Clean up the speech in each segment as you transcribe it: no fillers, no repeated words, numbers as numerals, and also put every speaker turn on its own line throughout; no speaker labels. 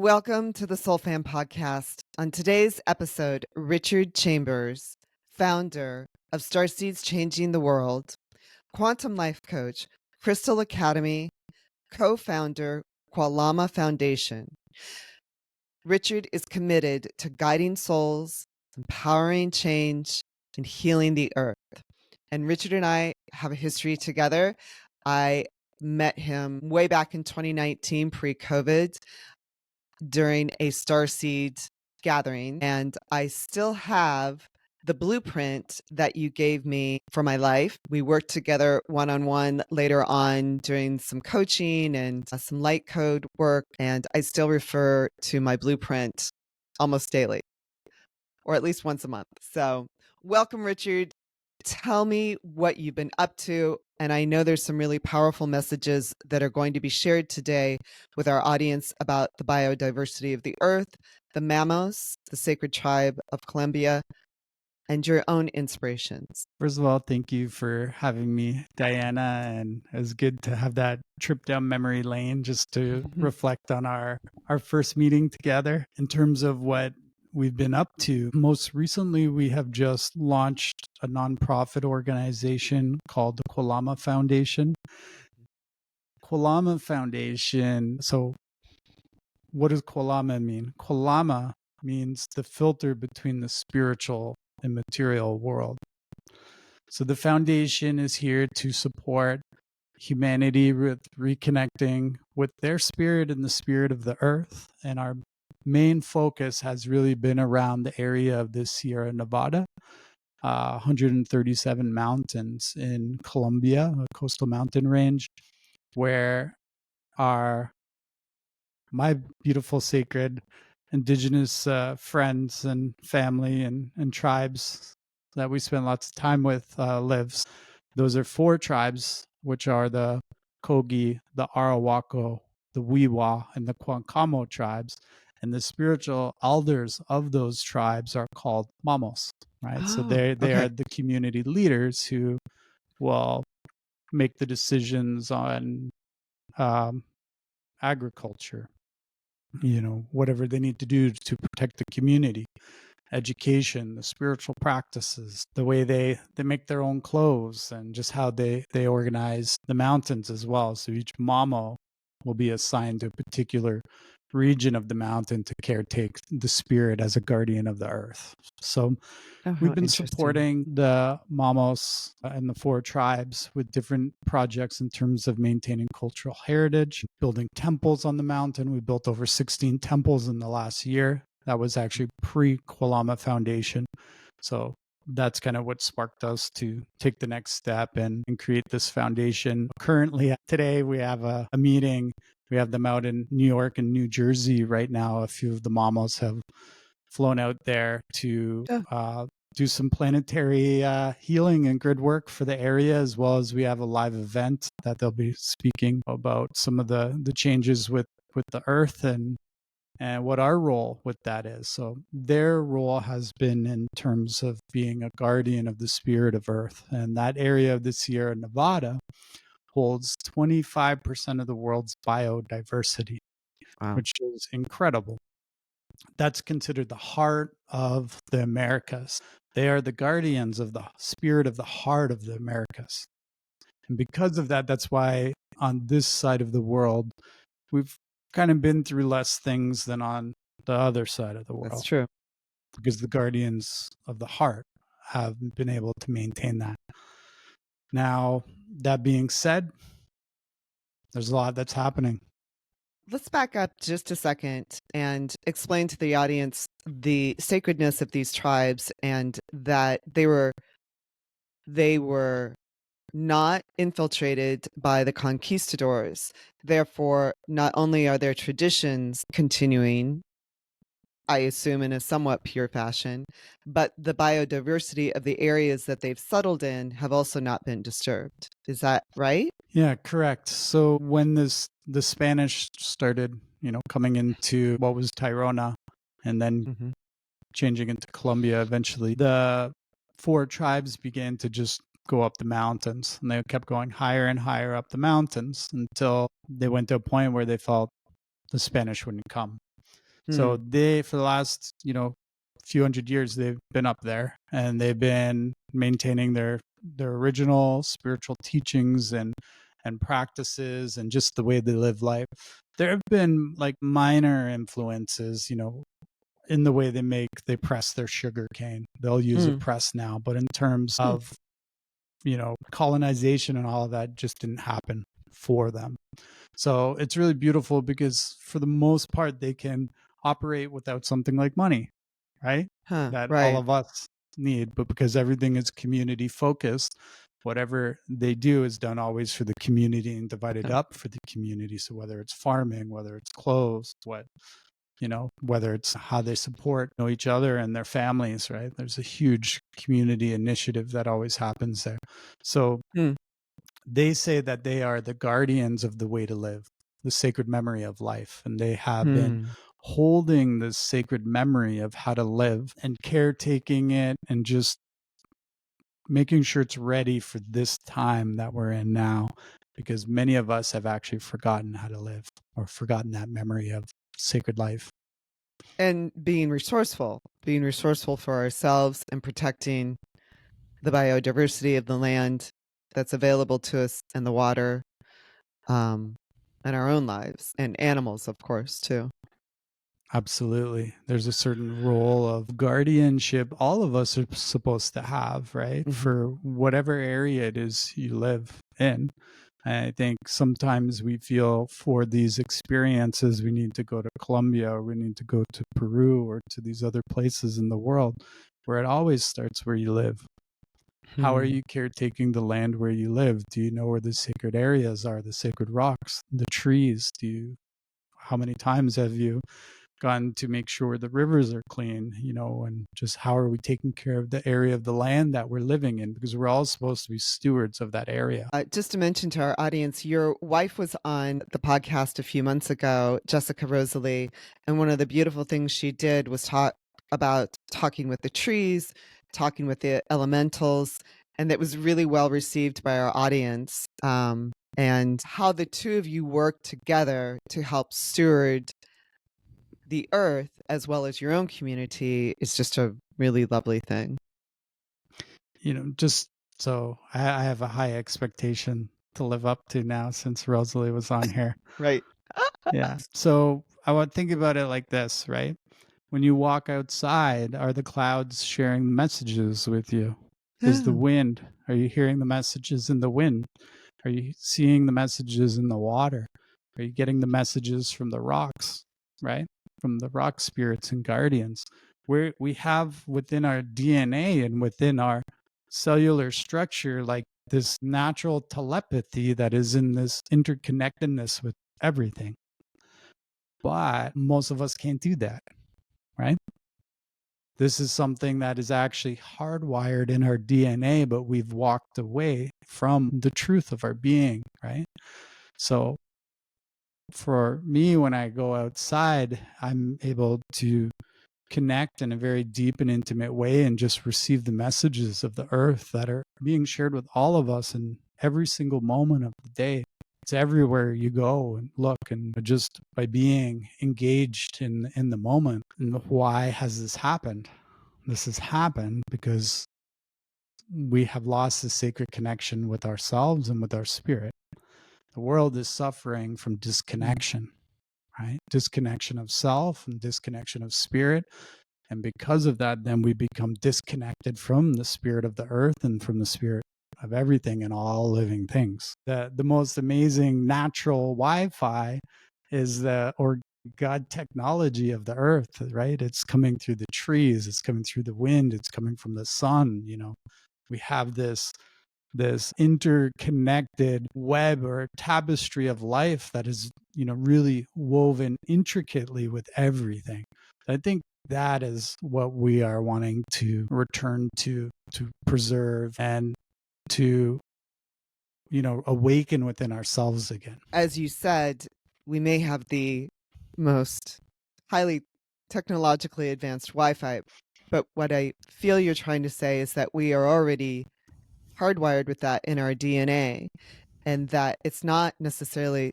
Welcome to the Soul Fam podcast. On today's episode, Richard Chambers, founder of Starseeds Changing the World, quantum life coach, Crystal Academy, co-founder, Kualama Foundation. Richard is committed to guiding souls, empowering change, and healing the earth. And Richard and I have a history together. I met him way back in 2019, pre-COVID, during a Starseed gathering, and I still have the blueprint that you gave me for my life. We worked together one-on-one later on doing some coaching and some light code work, and I still refer to my blueprint almost daily, or at least once a month. So welcome, Richard. Tell me what you've been up to. And I know there's some really powerful messages that are going to be shared today with our audience about the biodiversity of the earth, the Mamos, the sacred tribe of Colombia, and your own inspirations.
First of all, thank you for having me, Diana. And it was good to have that trip down memory lane just to reflect on our first meeting together. In terms of what we've been up to, most recently, we have just launched a nonprofit organization called the Kualama Foundation. Kualama Foundation. So what does Kualama mean? Kualama means the filter between the spiritual and material world. So the foundation is here to support humanity with reconnecting with their spirit and the spirit of the earth. And our main focus has really been around the area of the Sierra Nevada, 137 mountains in Colombia, a coastal mountain range, where my beautiful sacred indigenous friends and family and tribes that we spend lots of time with lives. Those are 4 tribes, which are the Kogi, the Arawako, the Wiwa, and the Kwankamo tribes. And the spiritual elders of those tribes are called Mamos, right? So they are the community leaders who will make the decisions on agriculture, whatever they need to do to protect the community, education, the spiritual practices, the way they make their own clothes, and just how they organize the mountains as well. So each mamo will be assigned to a particular region of the mountain to caretake the spirit as a guardian of the earth. So we've been supporting the Mamos and the 4 tribes with different projects in terms of maintaining cultural heritage, building temples on the mountain. We built over 16 temples in the last year. That was actually pre-Kualama Foundation. So that's kind of what sparked us to take the next step and create this foundation. Currently, today, we have a meeting. We have them out in New York and New Jersey right now. A few of the Mamos have flown out there to do some planetary healing and grid work for the area, as well as we have a live event that they'll be speaking about some of the changes with the earth and what our role with that is. So their role has been in terms of being a guardian of the spirit of earth. And that area of the Sierra Nevada holds 25% of the world's biodiversity, which is incredible. That's considered the heart of the Americas. They are the guardians of the spirit of the heart of the Americas. And because of that, that's why on this side of the world, we've kind of been through less things than on the other side of the world.
That's true.
Because the guardians of the heart have been able to maintain that. Now, that being said, there's a lot that's happening.
Let's back up just a second and explain to the audience the sacredness of these tribes and that they were not infiltrated by the conquistadors. Therefore, not only are their traditions continuing, I assume in a somewhat pure fashion, but the biodiversity of the areas that they've settled in have also not been disturbed. Is that right?
Yeah, correct. So when the Spanish started, coming into what was Tirona and then changing into Colombia eventually, the 4 tribes began to just go up the mountains, and they kept going higher and higher up the mountains until they went to a point where they felt the Spanish wouldn't come. So
Hmm.
they, for the last, few hundred years, they've been up there and they've been maintaining their original spiritual teachings and practices and just the way they live life. There have been like minor influences, in the way they press their sugar cane. They'll use a
Mm.
press now, but in terms
Hmm.
of, colonization and all of that just didn't happen for them. So it's really beautiful because for the most part, they can operate without something like money, right?
Huh.
That all
Right.
of us need. But because everything is community focused, whatever they do is done always for the community and divided
Huh.
up for the community. So whether it's farming, whether it's clothes, whether it's how they support each other and their families, right? There's a huge community initiative that always happens there. So
Hmm.
they say that they are the guardians of the way to live, the sacred memory of life. And they have been
Hmm.
holding this sacred memory of how to live and caretaking it and just making sure it's ready for this time that we're in now. Because many of us have actually forgotten how to live or forgotten that memory of sacred life.
And being resourceful for ourselves and protecting the biodiversity of the land that's available to us and the water, um, and our own lives and animals, of course, too.
Absolutely. There's a certain role of guardianship all of us are supposed to have, right?
Hmm.
For whatever area it is you live in. And I think sometimes we feel for these experiences, we need to go to Colombia or we need to go to Peru or to these other places in the world where it always starts where you live. How are
Hmm.
you caretaking the land where you live? Do you know where the sacred areas are, the sacred rocks, the trees? How many times have you gone to make sure the rivers are clean, and just how are we taking care of the area of the land that we're living in? Because we're all supposed to be stewards of that area.
Just to mention to our audience, your wife was on the podcast a few months ago, Jessica Rosalie, and one of the beautiful things she did was talk about talking with the trees, talking with the elementals, and it was really well received by our audience. And how the two of you work together to help steward the earth as well as your own community is just a really lovely thing.
Just so I have a high expectation to live up to now since Rosalie was on here.
Right.
Yeah. So I would think about it like this, right? When you walk outside, are the clouds sharing messages with you? Is the wind, are you hearing the messages in the wind? Are you seeing the messages in the water? Are you getting the messages from the rocks, right? From the rock spirits and guardians? We have within our DNA and within our cellular structure like this natural telepathy that is in this interconnectedness with everything. But most of us can't do that, right? This is something that is actually hardwired in our DNA, but we've walked away from the truth of our being, right? So for me, when I go outside, I'm able to connect in a very deep and intimate way and just receive the messages of the earth that are being shared with all of us in every single moment of the day. It's everywhere you go and look, and just by being engaged in the moment. And why has this happened? This has happened because we have lost the sacred connection with ourselves and with our spirit. The world is suffering from disconnection, right? Disconnection of self and disconnection of spirit. And because of that, then we become disconnected from the spirit of the earth and from the spirit of everything and all living things. The most amazing natural Wi-Fi is or God technology of the earth, right? It's coming through the trees, it's coming through the wind, it's coming from the sun. We have this interconnected web or tapestry of life that is really woven intricately with everything. I think that is what we are wanting to return to preserve and to awaken within ourselves again.
As you said, we may have the most highly technologically advanced Wi-Fi, but what I feel you're trying to say is that we are already hardwired with that in our DNA, and that it's not necessarily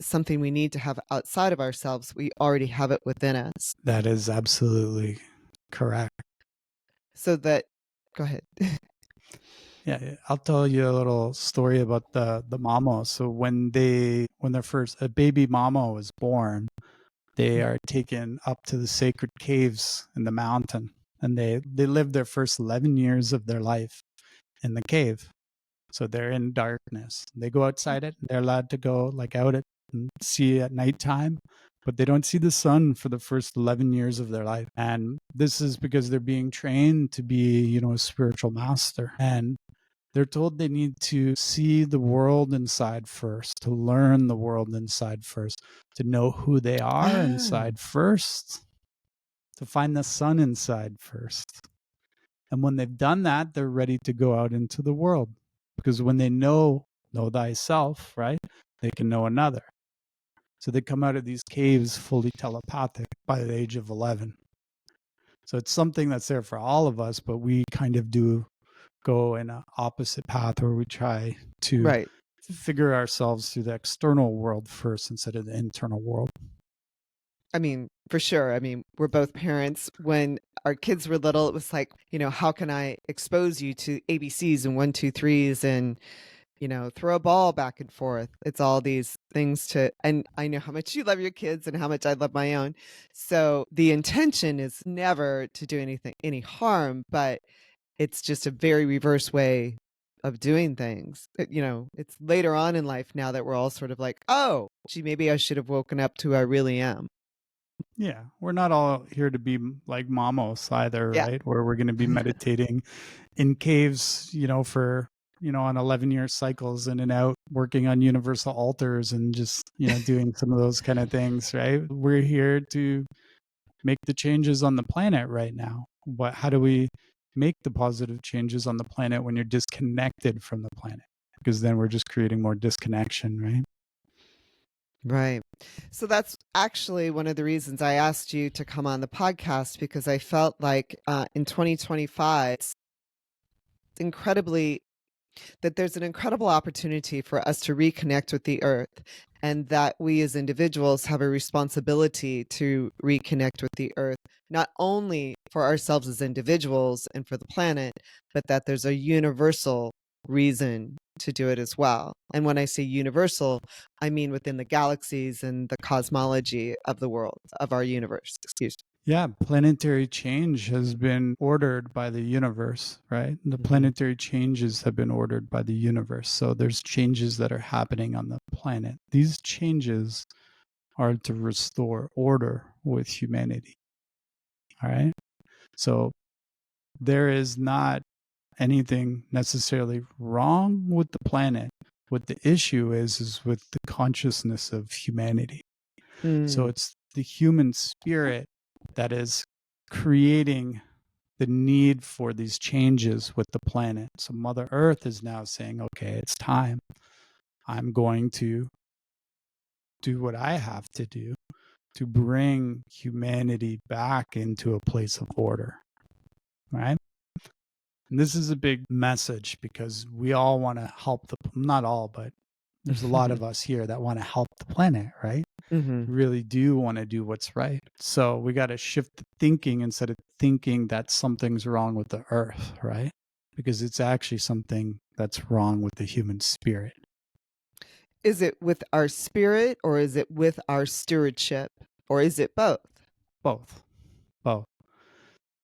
something we need to have outside of ourselves. We already have it within us.
That is absolutely correct.
So that, go ahead.
Yeah, I'll tell you a little story about the mama. So when a baby mama was born, they are taken up to the sacred caves in the mountain, and they live their first 11 years of their life in the cave. So they're in darkness. They go outside it. They're allowed to go like out at and see at nighttime, but they don't see the sun for the first 11 years of their life. And this is because they're being trained to be, a spiritual master. And they're told they need to see the world inside first, to learn the world inside first, to know who they are
Ah,
inside first, to find the sun inside first. And when they've done that, they're ready to go out into the world. Because when they know thyself, right, they can know another. So they come out of these caves fully telepathic by the age of 11. So it's something that's there for all of us, but we kind of do go in an opposite path where we try to
right.
figure ourselves through the external world first instead of the internal world.
I mean, for sure. I mean, we're both parents. When our kids were little, it was like, how can I expose you to ABCs and one, two, threes and, throw a ball back and forth. It's all these things and I know how much you love your kids and how much I love my own. So the intention is never to do any harm, but it's just a very reverse way of doing things. It's later on in life now that we're all sort of like, oh, gee, maybe I should have woken up to who I really am.
Yeah, we're not all here to be like mamos either,
Yeah.
right? Where we're going to be meditating in caves, for on 11-year cycles in and out, working on universal altars and just doing some of those kind of things, right? We're here to make the changes on the planet right now. How do we make the positive changes on the planet when you're disconnected from the planet? Because then we're just creating more disconnection, right?
Right. So that's actually one of the reasons I asked you to come on the podcast, because I felt like in 2025, incredibly that there's an incredible opportunity for us to reconnect with the earth, and that we as individuals have a responsibility to reconnect with the earth, not only for ourselves as individuals and for the planet, but that there's a universal reason to do it as well. And when I say universal, I mean within the galaxies and the cosmology of the world, of our universe. Excuse
Yeah, planetary change has been ordered by the universe, right? The
me. Hmm.
planetary changes have been ordered by the universe. So there's changes that are happening on the planet. These changes are to restore order with humanity. All right. So there is not anything necessarily wrong with the planet. What the issue is with the consciousness of humanity. So
Mm.
it's the human spirit that is creating the need for these changes with the planet. So Mother Earth is now saying, okay, it's time. I'm going to do what I have to do to bring humanity back into a place of order, right? And this is a big message because we all want to help not all, but there's a lot of us here that want to help the planet, right?
Hmm.
Really do want to do what's right. So we got to shift the thinking instead of thinking that something's wrong with the earth, right? Because it's actually something that's wrong with the human spirit.
Is it with our spirit, or is it with our stewardship, or is it both?
Both. Both.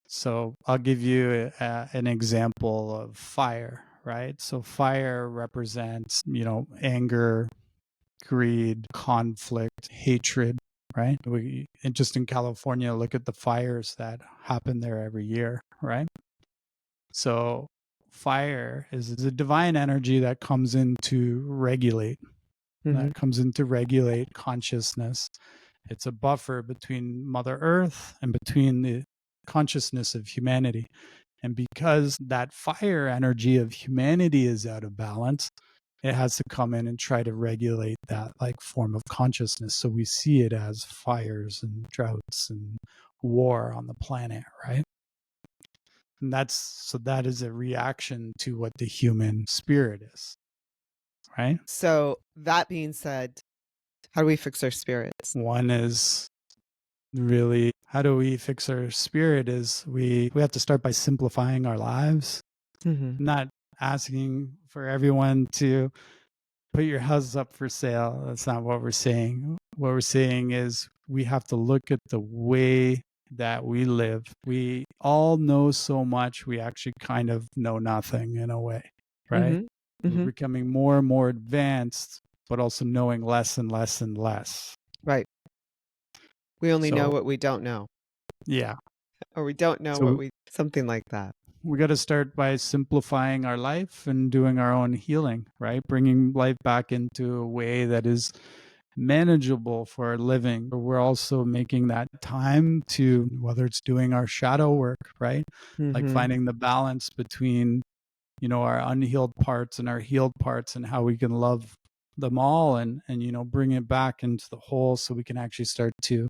So I'll give you an example of fire, right? So fire represents, anger, greed, conflict, hatred, right? And just in California, look at the fires that happen there every year, right? So fire is a divine energy that comes in to regulate,
Hmm.
consciousness. It's a buffer between Mother Earth and between the consciousness of humanity. And because that fire energy of humanity is out of balance, it has to come in and try to regulate that like form of consciousness. So we see it as fires and droughts and war on the planet, right? And that is a reaction to what the human spirit is, right?
So that being said, How do we fix our spirits?
One is really, how do we fix our spirit is we have to start by simplifying our lives,
Mm-hmm.
not asking for everyone to put your house up for sale. That's not what we're saying. What we're saying is we have to look at the way that we live. We all know so much, we actually kind of know nothing in a way, right?
Mm-hmm.
We're
Mm-hmm.
becoming more and more advanced, but also knowing less and less and less.
Right. We only know
So,
what we don't know,
yeah.
or we don't know what
So
we, something like that.
we got to start by simplifying our life and doing our own healing, right? Bringing life back into a way that is manageable for our living. We're also making that time to, whether it's doing our shadow work, right? Like
Mm-hmm.
finding the balance between, our unhealed parts and our healed parts, and how we can love them all, and bring it back into the whole, so we can actually start to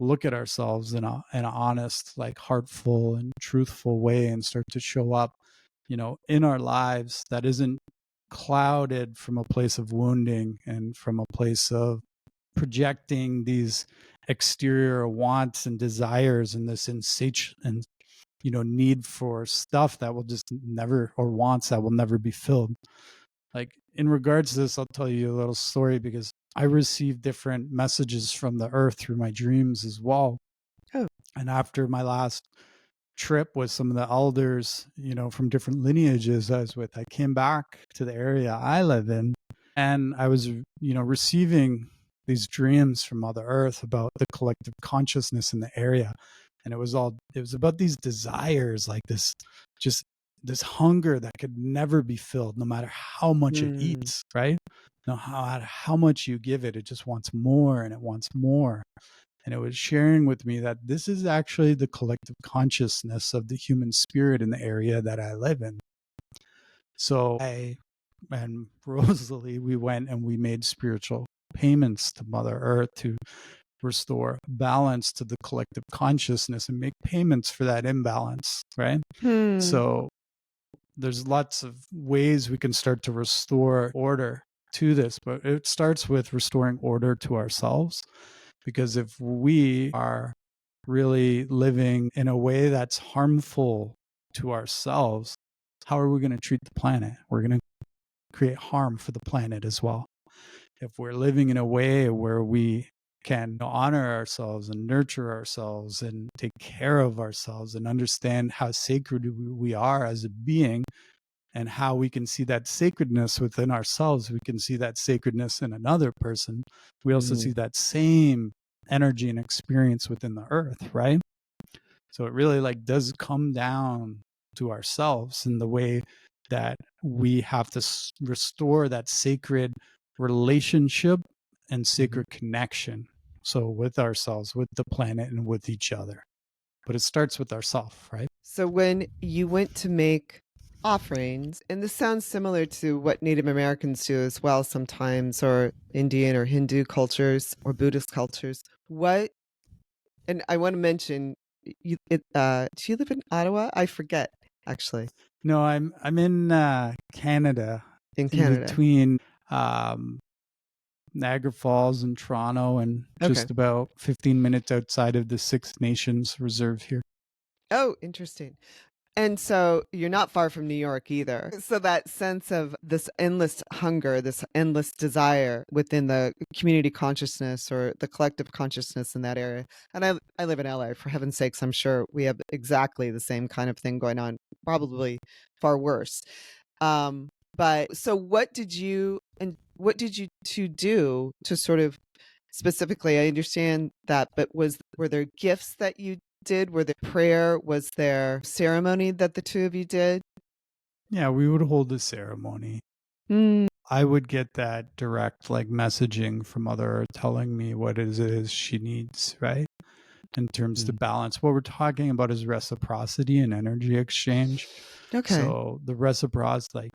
look at ourselves in an honest, like heartful and truthful way, and start to show up, in our lives that isn't clouded from a place of wounding and from a place of projecting these exterior wants and desires, and this insatiate and need for stuff that will just never, or wants that will never be filled. Like, in regards to this, I'll tell you a little story, because I receive different messages from the earth through my dreams as well.
Oh.
And after my last trip with some of the elders, from different lineages I was with, I came back to the area I live in, and I was, receiving these dreams from Mother Earth about the collective consciousness in the area. And it was about these desires, like just this hunger that could never be filled, no matter how much it
Mm.
eats, right? No, how much you give it, it just wants more and it wants more. And it was sharing with me that this is actually the collective consciousness of the human spirit in the area that I live in. So I and Rosalie, we went and we made spiritual payments to Mother Earth to restore balance to the collective consciousness and make payments for that imbalance, right?
Hmm.
So there's lots of ways we can start to restore order to this, but it starts with restoring order to ourselves. Because if we are really living in a way that's harmful to ourselves, how are we going to treat the planet? We're going to create harm for the planet as well. If we're living in a way where we can honor ourselves and nurture ourselves and take care of ourselves and understand how sacred we are as a being, and how we can see that sacredness within ourselves, we can see that sacredness in another person. We also
Mm.
see that same energy and experience within the earth, right? So it really like does come down to ourselves in the way that we have to restore that sacred relationship and
Mhm.
sacred connection. So with ourselves, with the planet, and with each other. But it starts with ourself, right?
So when you went to make offerings, and this sounds similar to what Native Americans do as well sometimes, or Indian or Hindu cultures or Buddhist cultures, what, and I want to mention, do you live in Ottawa? I forget, actually,
No, I'm in Canada,
in
in
Canada.
between um, Niagara Falls and Toronto, and
Okay.
just about 15 minutes outside of the Six Nations Reserve here.
Oh, interesting. And so you're not far from New York either. So that sense of this endless hunger, this endless desire within the community consciousness or the collective consciousness in that area. And I live in LA, for heaven's sakes, I'm sure we have exactly the same kind of thing going on, probably far worse. But so what did you two do to sort of specifically, I understand that, but were there gifts that you did? Were there prayer? Was there ceremony that the two of you did?
Yeah, we would hold a ceremony.
Mm.
I would get that direct like messaging from Mother Earth telling me what it is she needs, right? In terms to
Mm.
balance. What we're talking about is reciprocity and energy exchange.
Okay.
So the reciprocity, like,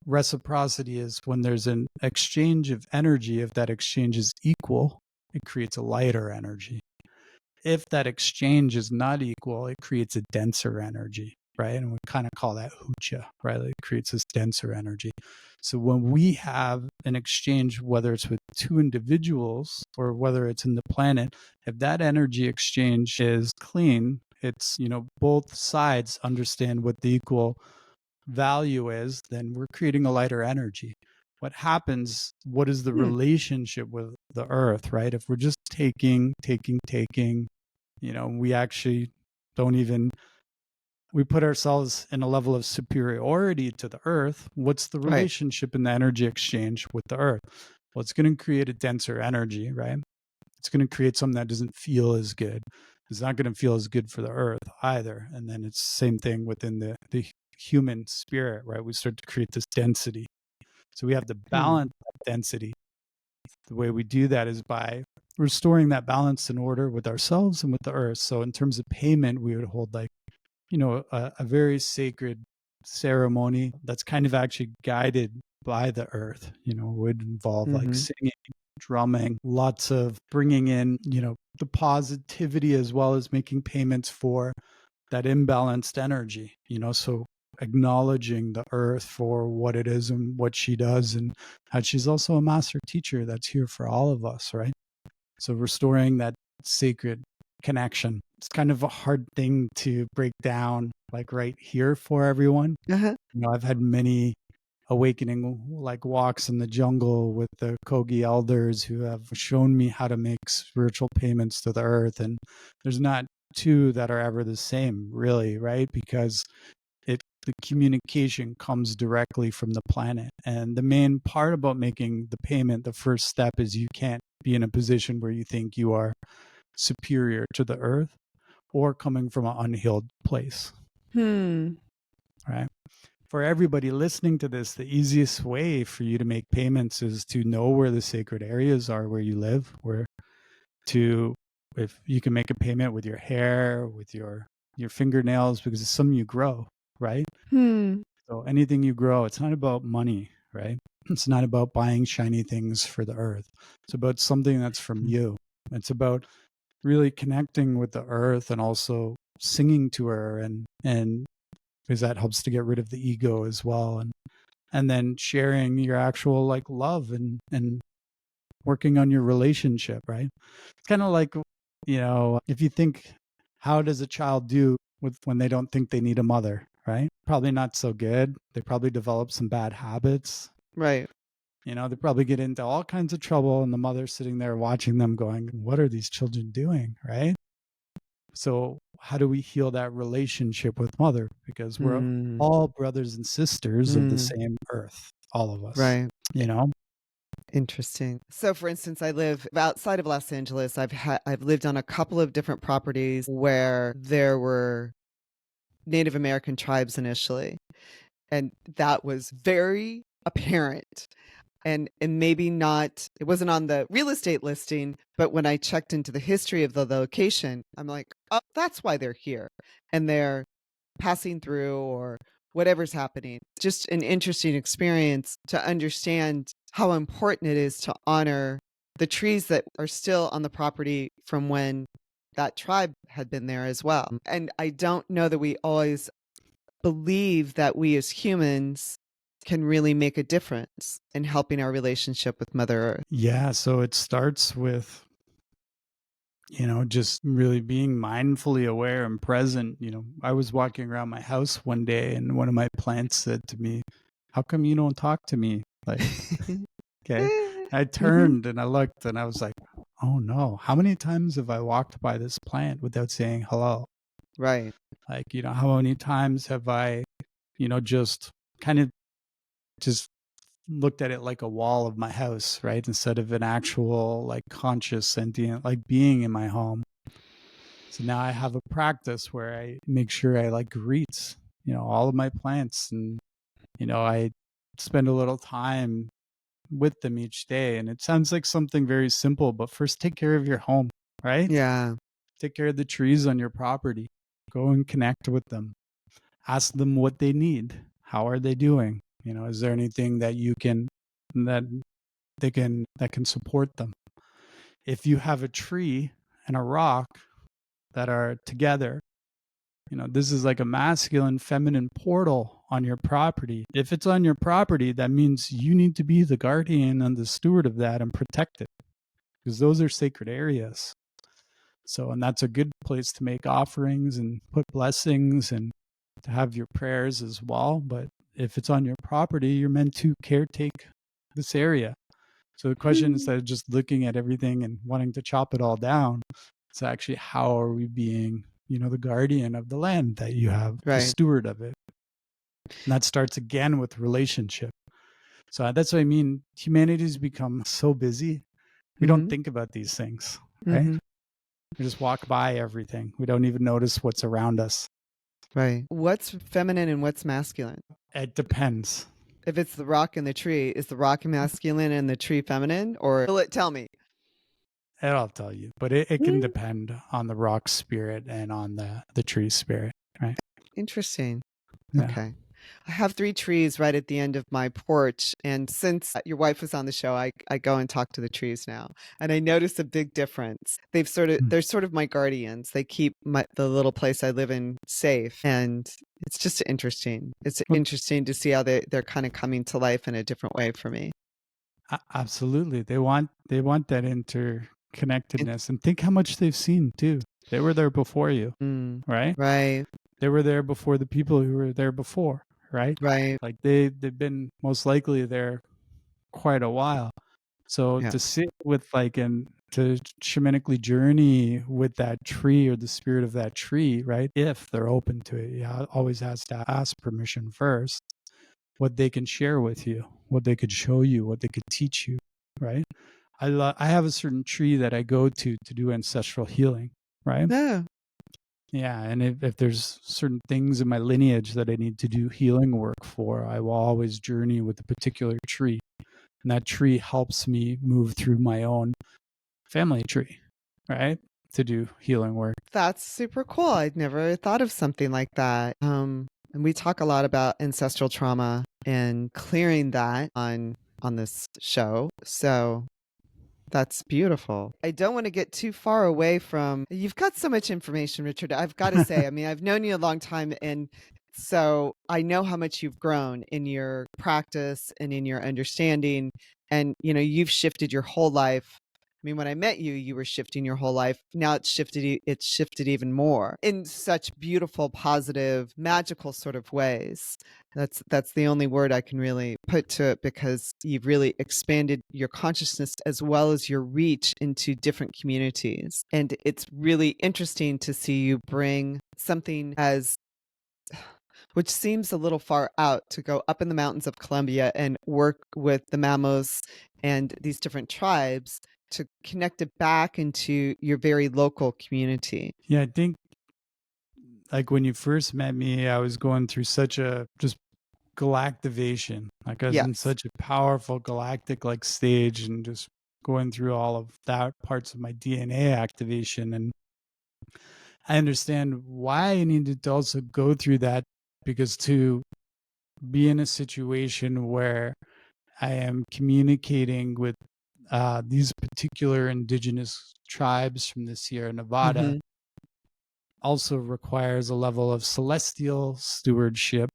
reciprocity is when there's an exchange of energy. If that exchange is equal, it creates a lighter energy. If that exchange is not equal, it creates a denser energy, right? And we kind of call that hucha, right? It creates this denser energy. So when we have an exchange, whether it's with two individuals or whether it's in the planet, if that energy exchange is clean, it's, both sides understand what the equal value is, then we're creating a lighter energy. What happens, what is the
Hmm.
relationship with the earth, right? If we're just taking, we actually don't even, we put ourselves in a level of superiority to the earth. What's the
Right.
relationship in the energy exchange with the earth? Well, it's going to create a denser energy, right? It's going to create something that doesn't feel as good. It's not going to feel as good for the earth either. And then it's the same thing within the human spirit, right? We start to create this density. So we have to
Hmm.
balance that density. The way we do that is by restoring that balance and order with ourselves and with the earth. So in terms of payment, we would hold like, a very sacred ceremony that's kind of actually guided by the earth, would involve like
Hmm.
singing, drumming, lots of bringing in, the positivity as well as making payments for that imbalanced energy, so acknowledging the earth for what it is and what she does, and how she's also a master teacher that's here for all of us, right? So restoring that sacred connection. It's kind of a hard thing to break down like right here for everyone.
Uh-huh.
I've had many awakening like walks in the jungle with the Kogi elders who have shown me how to make spiritual payments to the earth. And there's not two that are ever the same, really, right? Because the communication comes directly from the planet. And the main part about making the payment, the first step is you can't be in a position where you think you are superior to the earth or coming from an unhealed place,
Hmm.
right? For everybody listening to this, the easiest way for you to make payments is to know where the sacred areas are where you live, where to, if you can make a payment with your hair, with your fingernails, because it's something you grow, right?
Hmm.
So anything you grow, it's not about money, right? It's not about buying shiny things for the earth. It's about something that's from you. It's about really connecting with the earth and also singing to her, and because that helps to get rid of the ego as well, and then sharing your actual like love and working on your relationship, right? It's kind of like, if you think, how does a child do with when they don't think they need a mother, right? Probably not so good. They probably develop some bad habits.
Right.
They probably get into all kinds of trouble, and the mother's sitting there watching them going, what are these children doing, right? So how do we heal that relationship with mother? Because we're
Hmm.
all brothers and sisters of the
Hmm.
same earth, all of us,
Right.
you know?
Interesting. So, for instance, I live outside of Los Angeles. I've lived on a couple of different properties where there were Native American tribes initially, and that was very apparent. And maybe not, it wasn't on the real estate listing, but when I checked into the history of the location, I'm like, oh, that's why they're here. And they're passing through or whatever's happening. Just an interesting experience to understand how important it is to honor the trees that are still on the property from when that tribe had been there as well. And I don't know that we always believe that we as humans can really make a difference in helping our relationship with Mother Earth.
Yeah. So it starts with, just really being mindfully aware and present. I was walking around my house one day and one of my plants said to me, how come you don't talk to me? Like, okay. I
Mhm.
turned and I looked and I was like, oh no, how many times have I walked by this plant without saying hello?
Right.
Like, how many times have I, just kind of just looked at it like a wall of my house, right? Instead of an actual, like, conscious, sentient, like, being in my home. So now I have a practice where I make sure I like greet, all of my plants, and, I spend a little time with them each day. And it sounds like something very simple, but first take care of your home, right?
Yeah.
Take care of the trees on your property. Go and connect with them. Ask them what they need. How are they doing? Is there anything that you can that that can support them? If you have a tree and a rock that are together, this is like a masculine feminine portal on your property. If it's on your property, that means you need to be the guardian and the steward of that and protect it, because those are sacred areas. So, and that's a good place to make offerings and put blessings and to have your prayers as well. But if it's on your property, you're meant to caretake this area. So the question, instead of just looking at everything and wanting to chop it all down, it's actually, how are we being, the guardian of the land that you have, the
Right.
steward of it? And that starts again with relationship. So that's what I mean. Humanity's become so busy. We don't
Mhm.
think about these things, right?
Mhm.
We just walk by everything. We don't even notice what's around us.
Right. What's feminine and what's masculine?
It depends.
If it's the rock and the tree, is the rock masculine and the tree feminine? Or will it tell me?
I'll tell you, but it can
Mm,
depend on the rock spirit and on the tree spirit, right?
interesting.
Yeah.
Okay. I have 3 trees right at the end of my porch, and since your wife was on the show, I go and talk to the trees now, and I notice a big difference.
Mm.
They're sort of my guardians. They keep the little place I live in safe, and it's just interesting. It's
Well,
interesting to see how they're kinda coming to life in a different way for me.
absolutely. They want that
And
interconnectedness, and think how much they've seen too. They were there before you, right?
right,
They were there before the people who were there before, right?
right,
Like they've been most likely there quite a while. So
yeah.
to sit with to shamanically journey with that tree or the spirit of that tree, right? If they're open to it, yeah, always has to ask permission first. What they can share with you, what they could show you, what they could teach you, right? I have a certain tree that I go to do ancestral healing, right?
Yeah.
Yeah, and if there's certain things in my lineage that I need to do healing work for, I will always journey with a particular tree. And that tree helps me move through my own family tree, right? To do healing work.
That's super cool. I'd never thought of something like that. And we talk a lot about ancestral trauma and clearing that on this show. So that's beautiful. I don't want to get too far away from you've got so much information, Richard. I've got to say, I mean, I've known you a long time and so I know how much you've grown in your practice and in your understanding. And you've shifted your whole life. I mean, when I met you, you were shifting your whole life. Now it's shifted even more in such beautiful, positive, magical sort of ways. That's the only word I can really put to it because you've really expanded your consciousness as well as your reach into different communities. And it's really interesting to see you bring something as which seems a little far out to go up in the mountains of Colombia and work with the Mamos and these different tribes to connect it back into your very local community.
Yeah, I think like when you first met me, I was going through such a just galactivation. Like I was in
Yes.
such a powerful galactic like stage and just going through all of that parts of my DNA activation. And I understand why I needed to also go through that, because to be in a situation where I am communicating with these particular indigenous tribes from the Sierra Nevada
Mhm.
also requires a level of celestial stewardship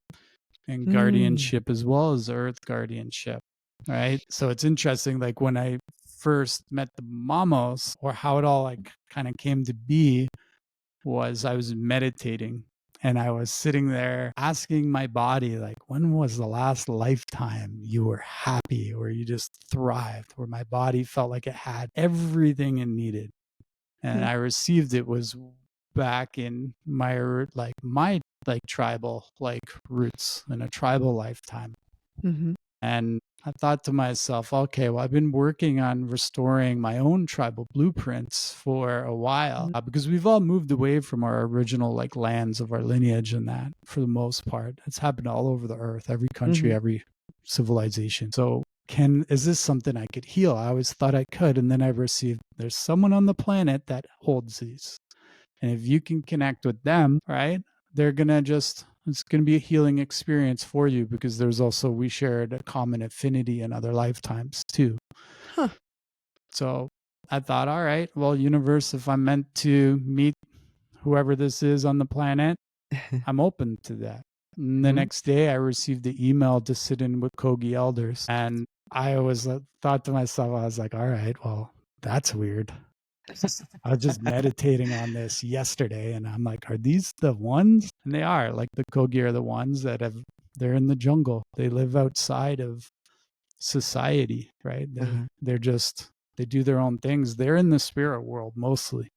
and
Mm.
guardianship as well as earth guardianship, right? So it's interesting, like when I first met the Mamos, or how it all like kind of came to be, was I was meditating and I was sitting there asking my body, like, when was the last lifetime you were happy or you just thrived, where my body felt like it had everything it needed? And
Mhm.
I received it was back in my like tribal like roots in a tribal lifetime.
Mhm.
And I thought to myself, okay, well, I've been working on restoring my own tribal blueprints for a while,
Mhm.
because we've all moved away from our original like lands of our lineage, and that for the most part, it's happened all over the earth, every country,
Mhm.
every civilization. So is this something I could heal? I always thought I could. And then I received, there's someone on the planet that holds these. And if you can connect with them, right, they're going to it's going to be a healing experience for you, because we shared a common affinity in other lifetimes too.
Huh.
So I thought, all right, well, universe, if I'm meant to meet whoever this is on the planet, I'm open to that. And the next day, I received the email to sit in with Kogi elders. And I was thought to myself, I was like, all right, well, that's weird. I was just meditating on this yesterday, and I'm like, are these the ones? And they are. Like the Kogi are the ones that they're in the jungle. They live outside of society, right? They're just, they do their own things. They're in the spirit world mostly.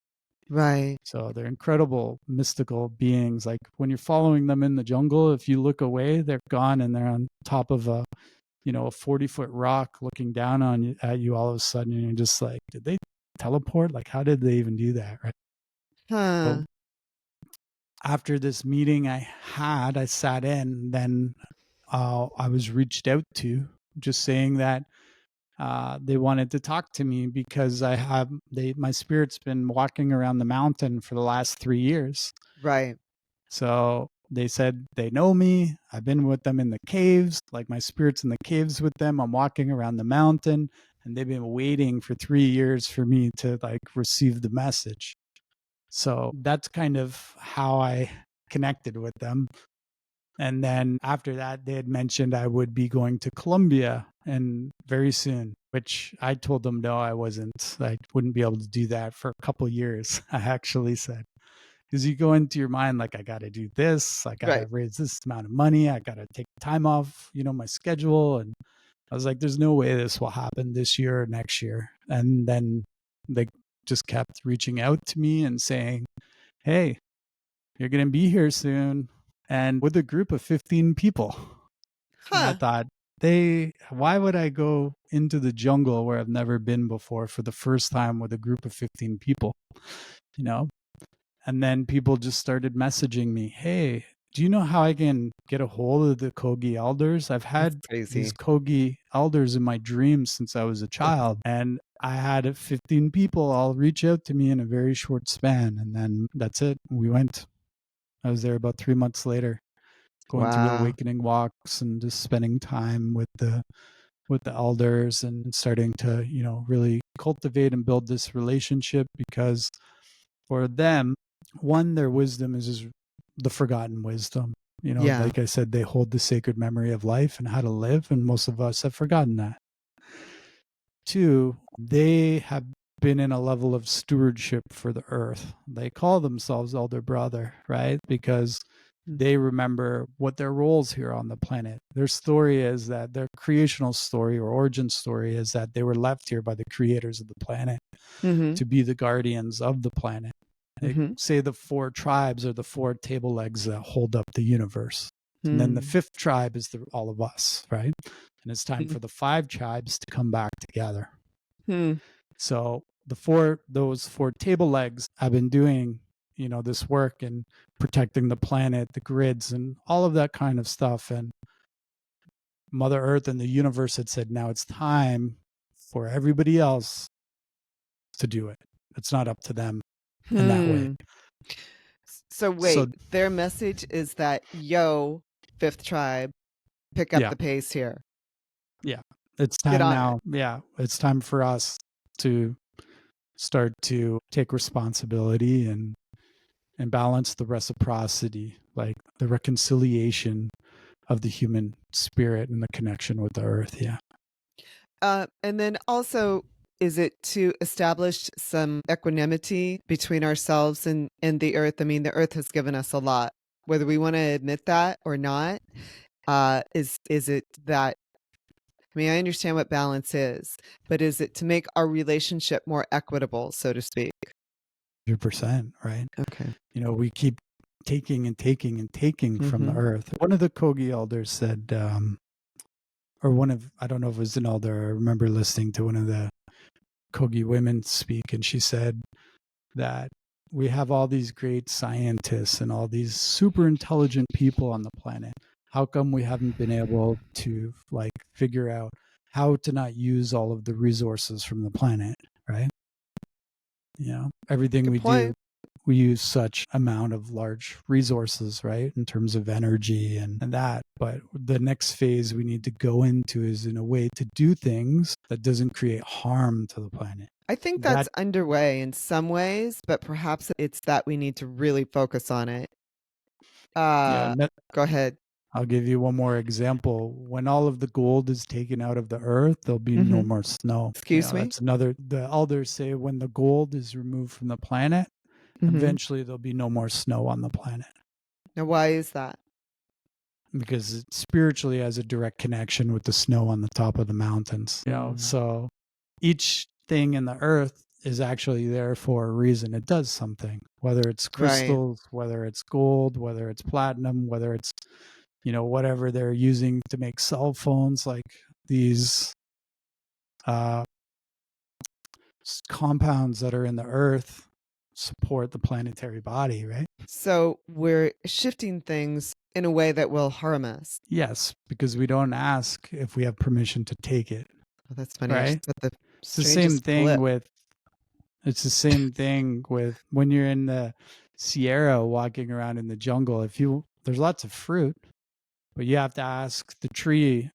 Right.
So they're incredible mystical beings. Like when you're following them in the jungle, if you look away, they're gone and they're on top of a 40-foot rock looking down on you at you all of a sudden, and you're just like, did they teleport? Like, how did they even do that? Right. So
Huh.
after this meeting I sat in, then I was reached out to, just saying that they wanted to talk to me because my spirit's been walking around the mountain for the last 3 years.
Right.
So they said they know me. I've been with them in the caves, like my spirit's in the caves with them. I'm walking around the mountain, and they've been waiting for 3 years for me to like receive the message. So that's kind of how I connected with them. And then after that, they had mentioned I would be going to Colombia and very soon, which I told them no, I wasn't. I wouldn't be able to do that for a couple of years. I actually said, because you go into your mind like, I got to do this, I got to
Right.
raise this amount of money, I got to take time off, my schedule. And I was like, there's no way this will happen this year or next year. And then they just kept reaching out to me and saying, hey, you're going to be here soon, and with a group of 15 people. And I
Huh.
thought, why would I go into the jungle where I've never been before for the first time with a group of 15 people? You know, and then people just started messaging me, hey, do you know how I can get a hold of the Kogi elders? I've
That's
had these
crazy.
Kogi elders in my dreams since I was a child. And I had 15 people all reach out to me in a very short span. And then that's it. We went. I was there about 3 months later, going to
Wow.
awakening walks and just spending time with the elders and starting to, really cultivate and build this relationship, because for them, one, their wisdom is just the forgotten wisdom.
Yeah.
Like I said, they hold the sacred memory of life and how to live, and most of us have forgotten that. Two, they have been in a level of stewardship for the earth. They call themselves elder brother, right? Because they remember what their roles here on the planet. Their story is that their creational story or origin story is that they were left here by the creators of the planet
Mm-hmm.
to be the guardians of the planet. They
Mm-hmm.
say the 4 tribes are the 4 table legs that hold up the universe. And then the
Hmm.
5th tribe is all of us, right? And it's time for the 5 tribes to come back together.
Hmm.
So those 4 table legs have been doing, this work and protecting the planet, the grids, and all of that kind of stuff. And Mother Earth and the universe had said, now it's time for everybody else to do it. It's not up to them in that way.
Hmm. So
So
wait, their message is that, yo, fifth tribe, pick up
yeah,
the pace here.
yeah, it's
Get
time
on it.
now. Yeah, it's time for us to start to take responsibility and balance the reciprocity, like the reconciliation of the human spirit and the connection with the earth. Yeah.
And then also, is it to establish some equanimity between ourselves and the earth? I mean, the earth has given us a lot, whether we want to admit that or not. Is it that? I mean, I understand what balance is, but is it to make our relationship more equitable, so to speak?
100%, right?
Okay.
We keep taking and taking and taking from the
Mm-hmm.
earth. One of the Kogi elders said, I don't know if it was an elder, I remember listening to one of the Kogi women speak, and she said that we have all these great scientists and all these super intelligent people on the planet. How come we haven't been able to like figure out how to not use all of the resources from the planet, right? Everything
Good
we do,
point.
we use such amount of large resources, right, in terms of energy and that. But the next phase we need to go into is in a way to do things that doesn't create harm to the planet.
I think
That
that's underway in some ways, but perhaps it's that we need to really focus on it.
yeah,
Uh, Go ahead.
I'll give you one more example. When all of the gold is taken out of the earth, there'll be no more snow.
Excuse me?
That's another, the elders say when the gold is removed from the planet, eventually there'll be no more snow on the planet
Now, why is that?
because it spiritually has a direct connection with the snow on the top of the mountains. So each thing in the earth is actually there for a reason. It does something, whether it's
Right.
crystals, whether it's gold, whether it's platinum, whether it's, whatever they're using to make cell phones, like these compounds that are in the earth support the planetary body, right?
So we're shifting things in a way that will harm us.
Yes, because we don't ask if we have permission to take it,
Oh, that's funny. I
right?
just got the
It's the same
strangest
thing
blip.
with when you're in the Sierra walking around in the jungle. There's lots of fruit, but you have to ask the tree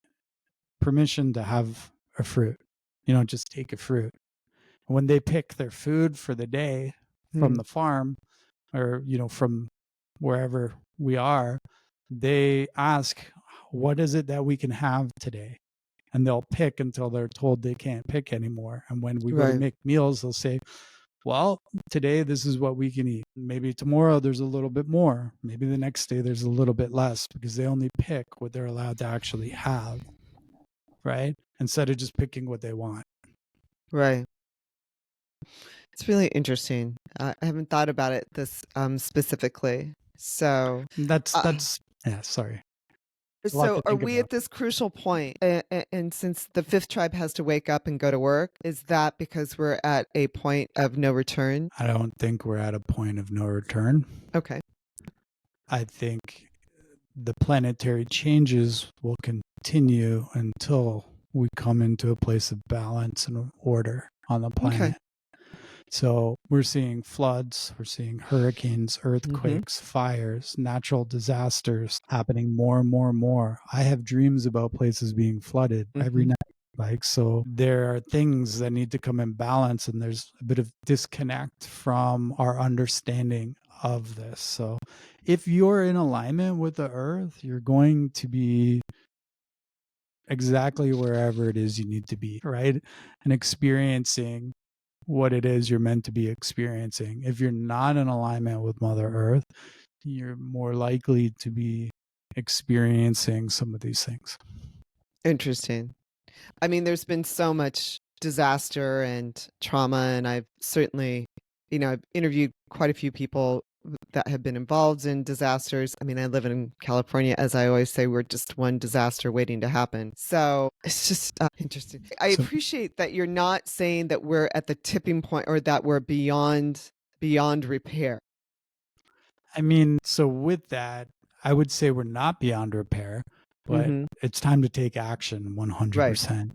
permission to have a fruit. You don't just take a fruit. When they pick their food for the day from the farm or, from wherever we are, they ask, what is it that we can have today? And they'll pick until they're told they can't pick anymore. And when we go to
Right.
make meals, they'll say, well, today this is what we can eat. Maybe tomorrow there's a little bit more. Maybe the next day there's a little bit less because they only pick what they're allowed to actually have, right? Instead of just picking what they want.
Right. It's really interesting. I haven't thought about it this specifically. So,
Yeah, sorry.
so are we at this crucial point? And since the fifth tribe has to wake up and go to work, is that because we're at a point of no return?
I don't think we're at a point of no return.
Okay.
I think the planetary changes will continue until we come into a place of balance and order on the planet.
Okay.
So we're seeing floods, we're seeing hurricanes, earthquakes, fires, natural disasters happening more and more and more. I have dreams about places being flooded every night. So there are things that need to come in balance, and there's a bit of disconnect from our understanding of this. So if you're in alignment with the earth, you're going to be exactly wherever it is you need to be, right? And experiencing what it is you're meant to be experiencing. If you're not in alignment with Mother Earth, you're more likely to be experiencing some of these things.
Interesting. I mean, there's been so much disaster and trauma, and I've certainly, I've interviewed quite a few people that have been involved in disasters. I mean, I live in California. As I always say, we're just one disaster waiting to happen. So it's just interesting. I appreciate that you're not saying that we're at the tipping point or that we're beyond repair.
I mean, so with that, I would say we're not beyond repair, but it's time to take action 100%.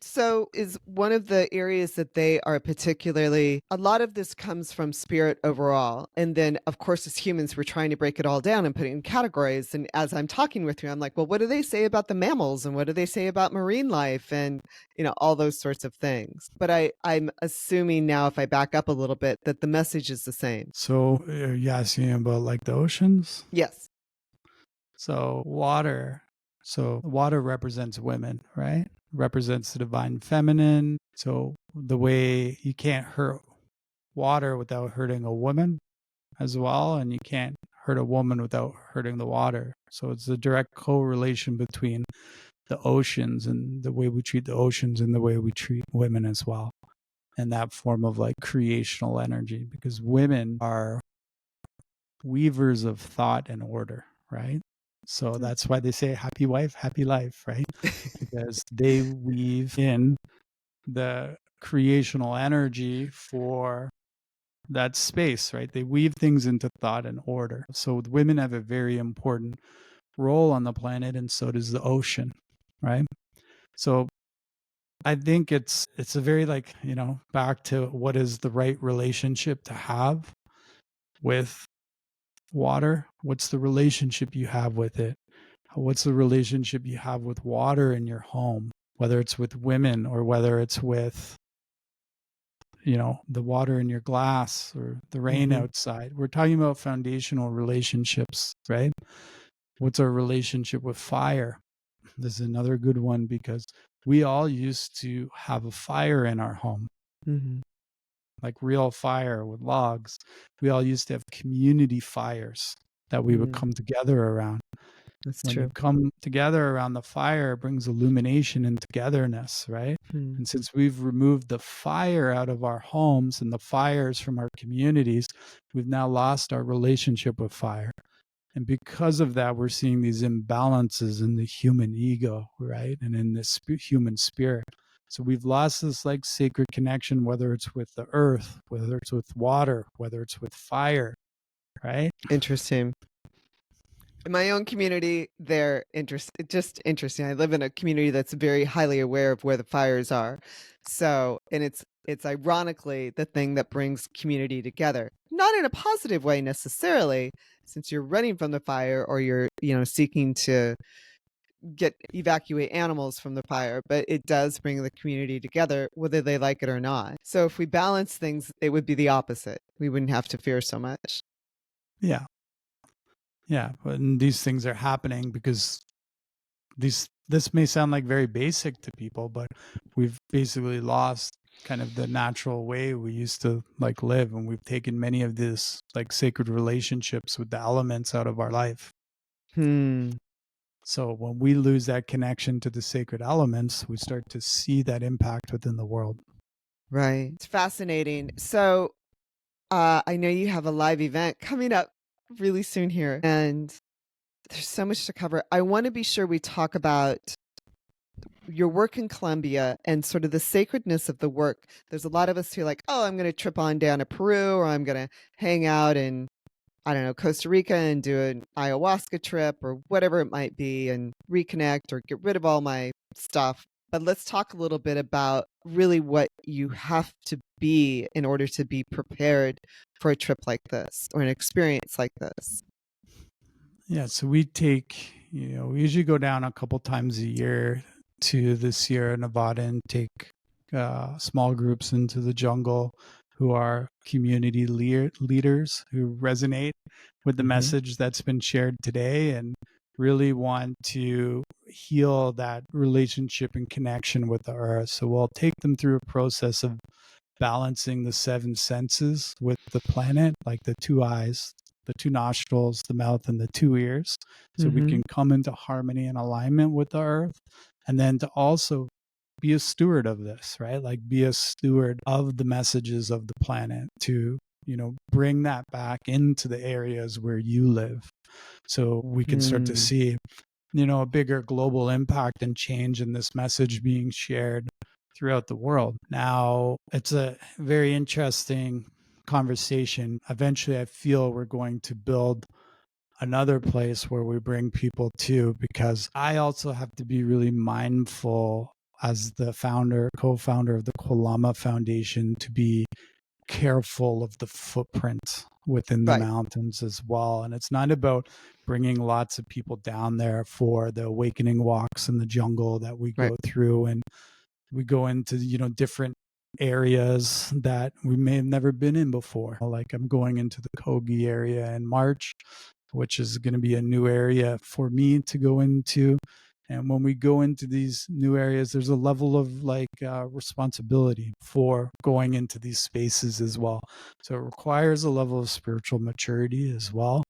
So is one of the areas that they are particularly, a lot of this comes from spirit overall. And then, of course, as humans, we're trying to break it all down and put it in categories. And as I'm talking with you, I'm like, well, what do they say about the mammals? And what do they say about marine life? And, all those sorts of things. But I'm assuming now, if I back up a little bit, that the message is the same.
So are you asking about like the oceans?
Yes.
So water represents women, right? Represents the divine feminine. So the way you can't hurt water without hurting a woman as well, and you can't hurt a woman without hurting the water. So it's a direct correlation between the oceans and the way we treat the oceans and the way we treat women as well. And that form of like creational energy, because women are weavers of thought and order, right? So that's why they say happy wife, happy life, right? Because they weave in the creational energy for that space, right? They weave things into thought and order. So women have a very important role on the planet, and so does the ocean, right? So I think it's a very like, back to what is the right relationship to have with water. What's the relationship you have with it? What's the relationship you have with water in your home, whether it's with women or whether it's with the water in your glass or the rain outside. We're talking about foundational relationships, right? What's our relationship with fire? This is another good one because we all used to have a fire in our home, like real fire with logs. We all used to have community fires that we would come together around.
That's
When you
true.
come together around the fire, it brings illumination and togetherness, right? And since we've removed the fire out of our homes and the fires from our communities, we've now lost our relationship with fire. And because of that, we're seeing these imbalances in the human ego, right? And in this human spirit. So we've lost this like sacred connection, whether it's with the earth, whether it's with water, whether it's with fire, right?
Interesting. In my own community, they're just interesting. I live in a community that's very highly aware of where the fires are. So, and it's ironically the thing that brings community together. Not in a positive way necessarily, since you're running from the fire or you're, seeking to evacuate animals from the fire, but it does bring the community together whether they like it or not. So if we balance things, it would be the opposite. We wouldn't have to fear so much.
Yeah. Yeah. But these things are happening because this may sound like very basic to people, but we've basically lost kind of the natural way we used to like live, and we've taken many of these like sacred relationships with the elements out of our life. So when we lose that connection to the sacred elements, we start to see that impact within the world.
Right. It's fascinating. So I know you have a live event coming up really soon here, and there's so much to cover. I want to be sure we talk about your work in Colombia and sort of the sacredness of the work. There's a lot of us who are like, oh, I'm going to trip on down to Peru, or I'm going to hang out in, I don't know, Costa Rica and do an ayahuasca trip or whatever it might be and reconnect or get rid of all my stuff. But let's talk a little bit about really what you have to be in order to be prepared for a trip like this or an experience like this.
Yeah, so we we usually go down a couple times a year to the Sierra Nevada and take small groups into the jungle who are community leaders who resonate with the message that's been shared today and really want to heal that relationship and connection with the earth. So we'll take them through a process of balancing the seven senses with the planet, like the two eyes, the two nostrils, the mouth, and the two ears, so we can come into harmony and alignment with the earth. And then to also be a steward of this, right? Like be a steward of the messages of the planet to, bring that back into the areas where you live. So we can start to see, a bigger global impact and change in this message being shared throughout the world. Now, it's a very interesting conversation. Eventually, I feel we're going to build another place where we bring people to, because I also have to be really mindful as the co-founder of the Kolama Foundation to be careful of the footprint within the mountains as well. And it's not about bringing lots of people down there for the awakening walks in the jungle that we go through, and we go into different areas that we may have never been in before. Like I'm going into the Kogi area in March, which is going to be a new area for me to go into. And when we go into these new areas, there's a level of responsibility for going into these spaces as well. So it requires a level of spiritual maturity as well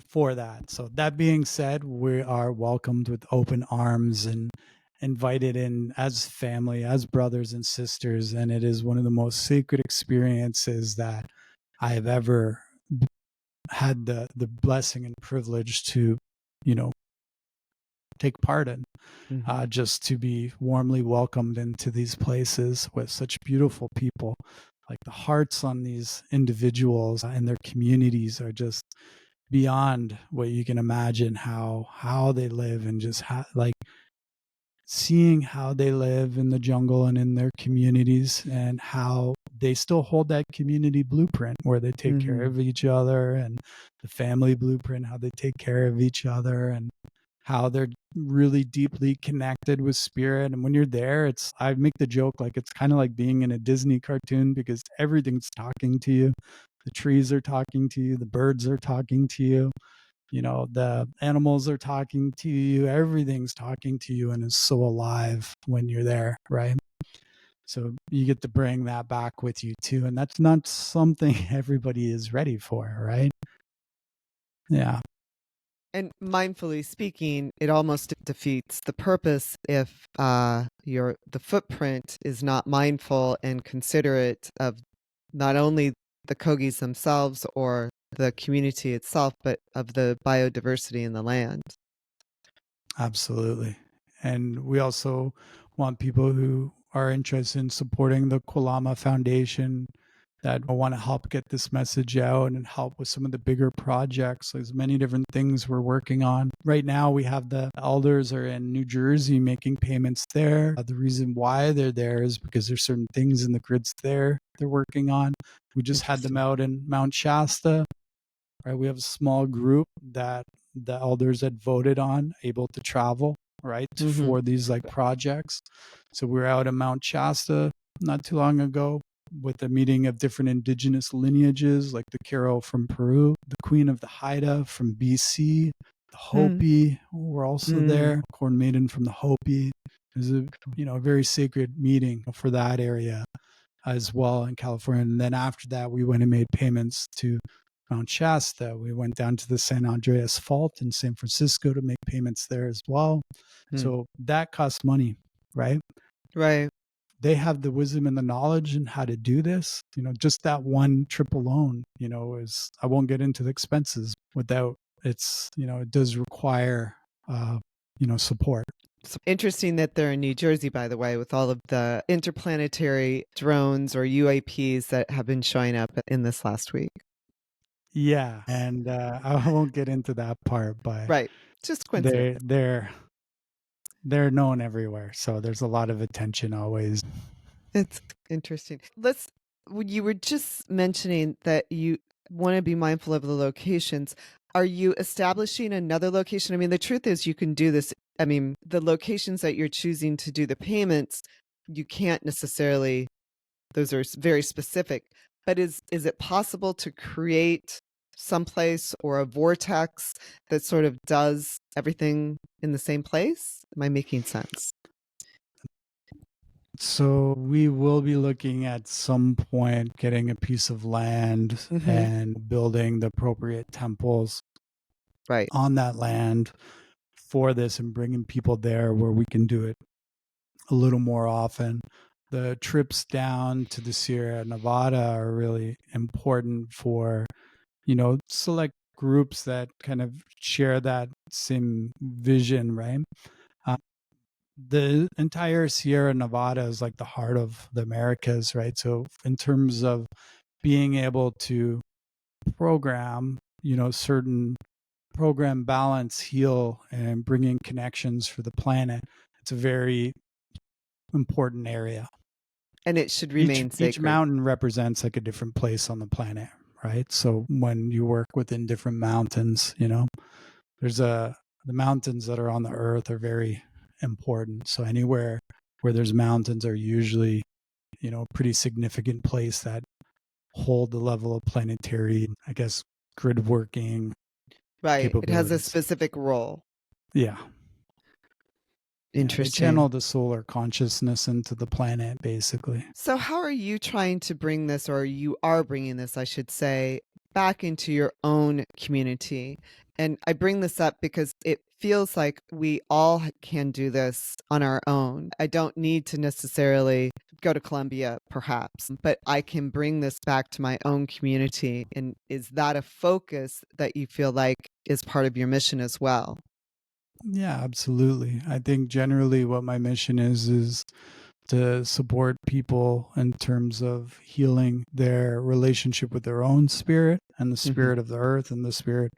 for that. So that being said, we are welcomed with open arms and invited in as family, as brothers and sisters. And it is one of the most sacred experiences that I have ever had the blessing and privilege to, take part in, just to be warmly welcomed into these places with such beautiful people. Like the hearts on these individuals and their communities are just beyond what you can imagine. How they live, and just seeing how they live in the jungle and in their communities, and how they still hold that community blueprint where they take care of each other, and the family blueprint, how they take care of each other. And how they're really deeply connected with spirit. And when you're there, I make the joke like it's kind of like being in a Disney cartoon because everything's talking to you. The trees are talking to you, the birds are talking to you, the animals are talking to you, everything's talking to you, and is so alive when you're there, right? So you get to bring that back with you too. And that's not something everybody is ready for, right? Yeah.
And mindfully speaking, it almost defeats the purpose if the footprint is not mindful and considerate of not only the Kogis themselves or the community itself, but of the biodiversity in the land.
Absolutely. And we also want people who are interested in supporting the Kualama Foundation that want to help get this message out and help with some of the bigger projects. There's many different things we're working on. Right now, we have the elders are in New Jersey making payments there. The reason why they're there is because there's certain things in the grids there they're working on. We just had them out in Mount Shasta. Right, we have a small group that the elders had voted on, able to travel, right, for these like projects. So we were out in Mount Shasta not too long ago with a meeting of different indigenous lineages, like the Carol from Peru, the Queen of the Haida from BC, the Hopi were also there, Corn Maiden from the Hopi. It was a very sacred meeting for that area as well in California. And then after that, we went and made payments to Mount Shasta. We went down to the San Andreas Fault in San Francisco to make payments there as well. So that costs money, right?
Right.
They have the wisdom and the knowledge and how to do this. Just that one trip alone, I won't get into the expenses without it does require, support.
It's interesting that they're in New Jersey, by the way, with all of the interplanetary drones or UAPs that have been showing up in this last week.
Yeah, and I won't get into that part, but
Right. Just coincidence.
they're known everywhere, so there's a lot of attention always.
It's interesting. You were just mentioning that you want to be mindful of the locations. Are you establishing another location? I mean, the truth is you can do this. I mean, the locations that you're choosing to do the payments, you can't necessarily, those are very specific, but is it possible to create someplace or a vortex that sort of does everything in the same place? Am I making sense?
So we will be looking at some point getting a piece of land and building the appropriate temples
Right.
on that land for this and bringing people there where we can do it a little more often. The trips down to the Sierra Nevada are really important for, select groups that kind of share that same vision, right? The entire Sierra Nevada is like the heart of the Americas, right? So in terms of being able to program, certain program balance, heal, and bring in connections for the planet, it's a very important area.
And it should
Each
remain
each
sacred.
mountain represents like a different place on the planet, right? So when you work within different mountains, there's the mountains that are on the earth are very important. So anywhere where there's mountains are usually, a pretty significant place that hold the level of planetary, I guess, grid working
Right. It has a
capabilities.
specific role.
Yeah. Yeah, they
Interesting.
channel the solar consciousness into the planet, basically.
So how are you trying to bring this, or you are bringing this, I should say, back into your own community? And I bring this up because it feels like we all can do this on our own. I don't need to necessarily go to Colombia, perhaps, but I can bring this back to my own community. And is that a focus that you feel like is part of your mission as well?
Yeah, absolutely. I think generally what my mission is to support people in terms of healing their relationship with their own spirit and the spirit of the earth and the spirit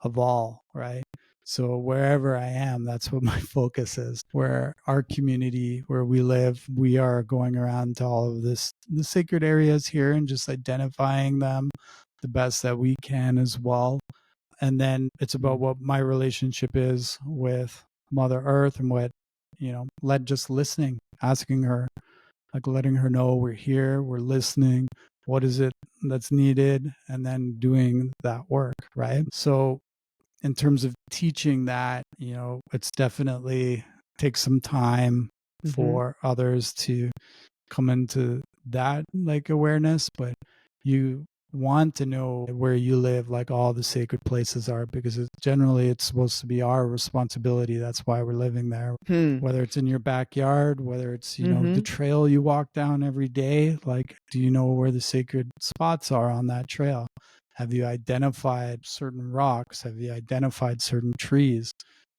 of all, right? So wherever I am, that's what my focus is. Where our community, where we live, we are going around to all of the sacred areas here and just identifying them the best that we can as well. And then it's about what my relationship is with Mother Earth, and what, just listening, asking her, like letting her know we're here, we're listening, what is it that's needed, and then doing that work, right? So in terms of teaching that, it's definitely takes some time
Mm-hmm.
for others to come into that like awareness, but you want to know where you live, like all the sacred places are, because it's supposed to be our responsibility. That's why we're living there.
Hmm.
Whether it's in your backyard, whether it's, the
Mm-hmm.
trail you walk down every day, like, do you know where the sacred spots are on that trail? Have you identified certain rocks? Have you identified certain trees?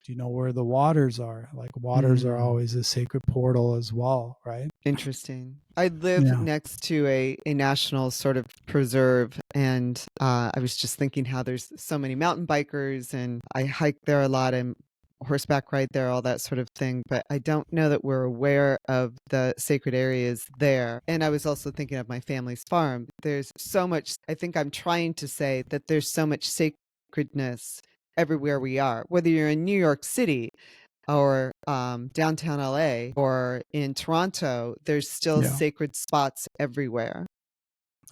Do you know where the waters are? Like, waters are
Mm.
always a sacred portal as well, right?
Interesting. I live
Yeah.
next to a national sort of preserve, and I was just thinking how there's so many mountain bikers, and I hike there a lot and horseback ride there, all that sort of thing. But I don't know that we're aware of the sacred areas there. And I was also thinking of my family's farm. There's so much, I think I'm trying to say that there's so much sacredness everywhere we are, whether you're in New York City or downtown LA or in Toronto, there's still
Yeah.
sacred spots everywhere.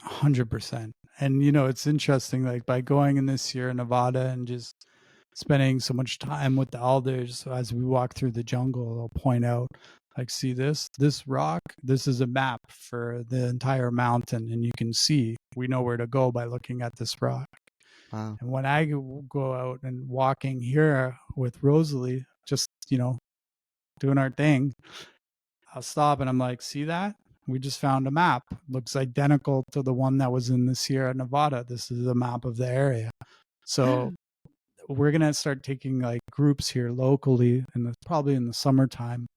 100%. And it's interesting, like by going in this year in Nevada and just spending so much time with the elders as we walk through the jungle, they'll point out, like, see this rock, this is a map for the entire mountain, and you can see, we know where to go by looking at this rock.
Wow.
And when I go out and walking here with Rosalie, just doing our thing, I'll stop and I'm like, see that? We just found a map. Looks identical to the one that was in the Sierra Nevada. This is a map of the area. So we're gonna start taking like groups here locally, and probably in the summertime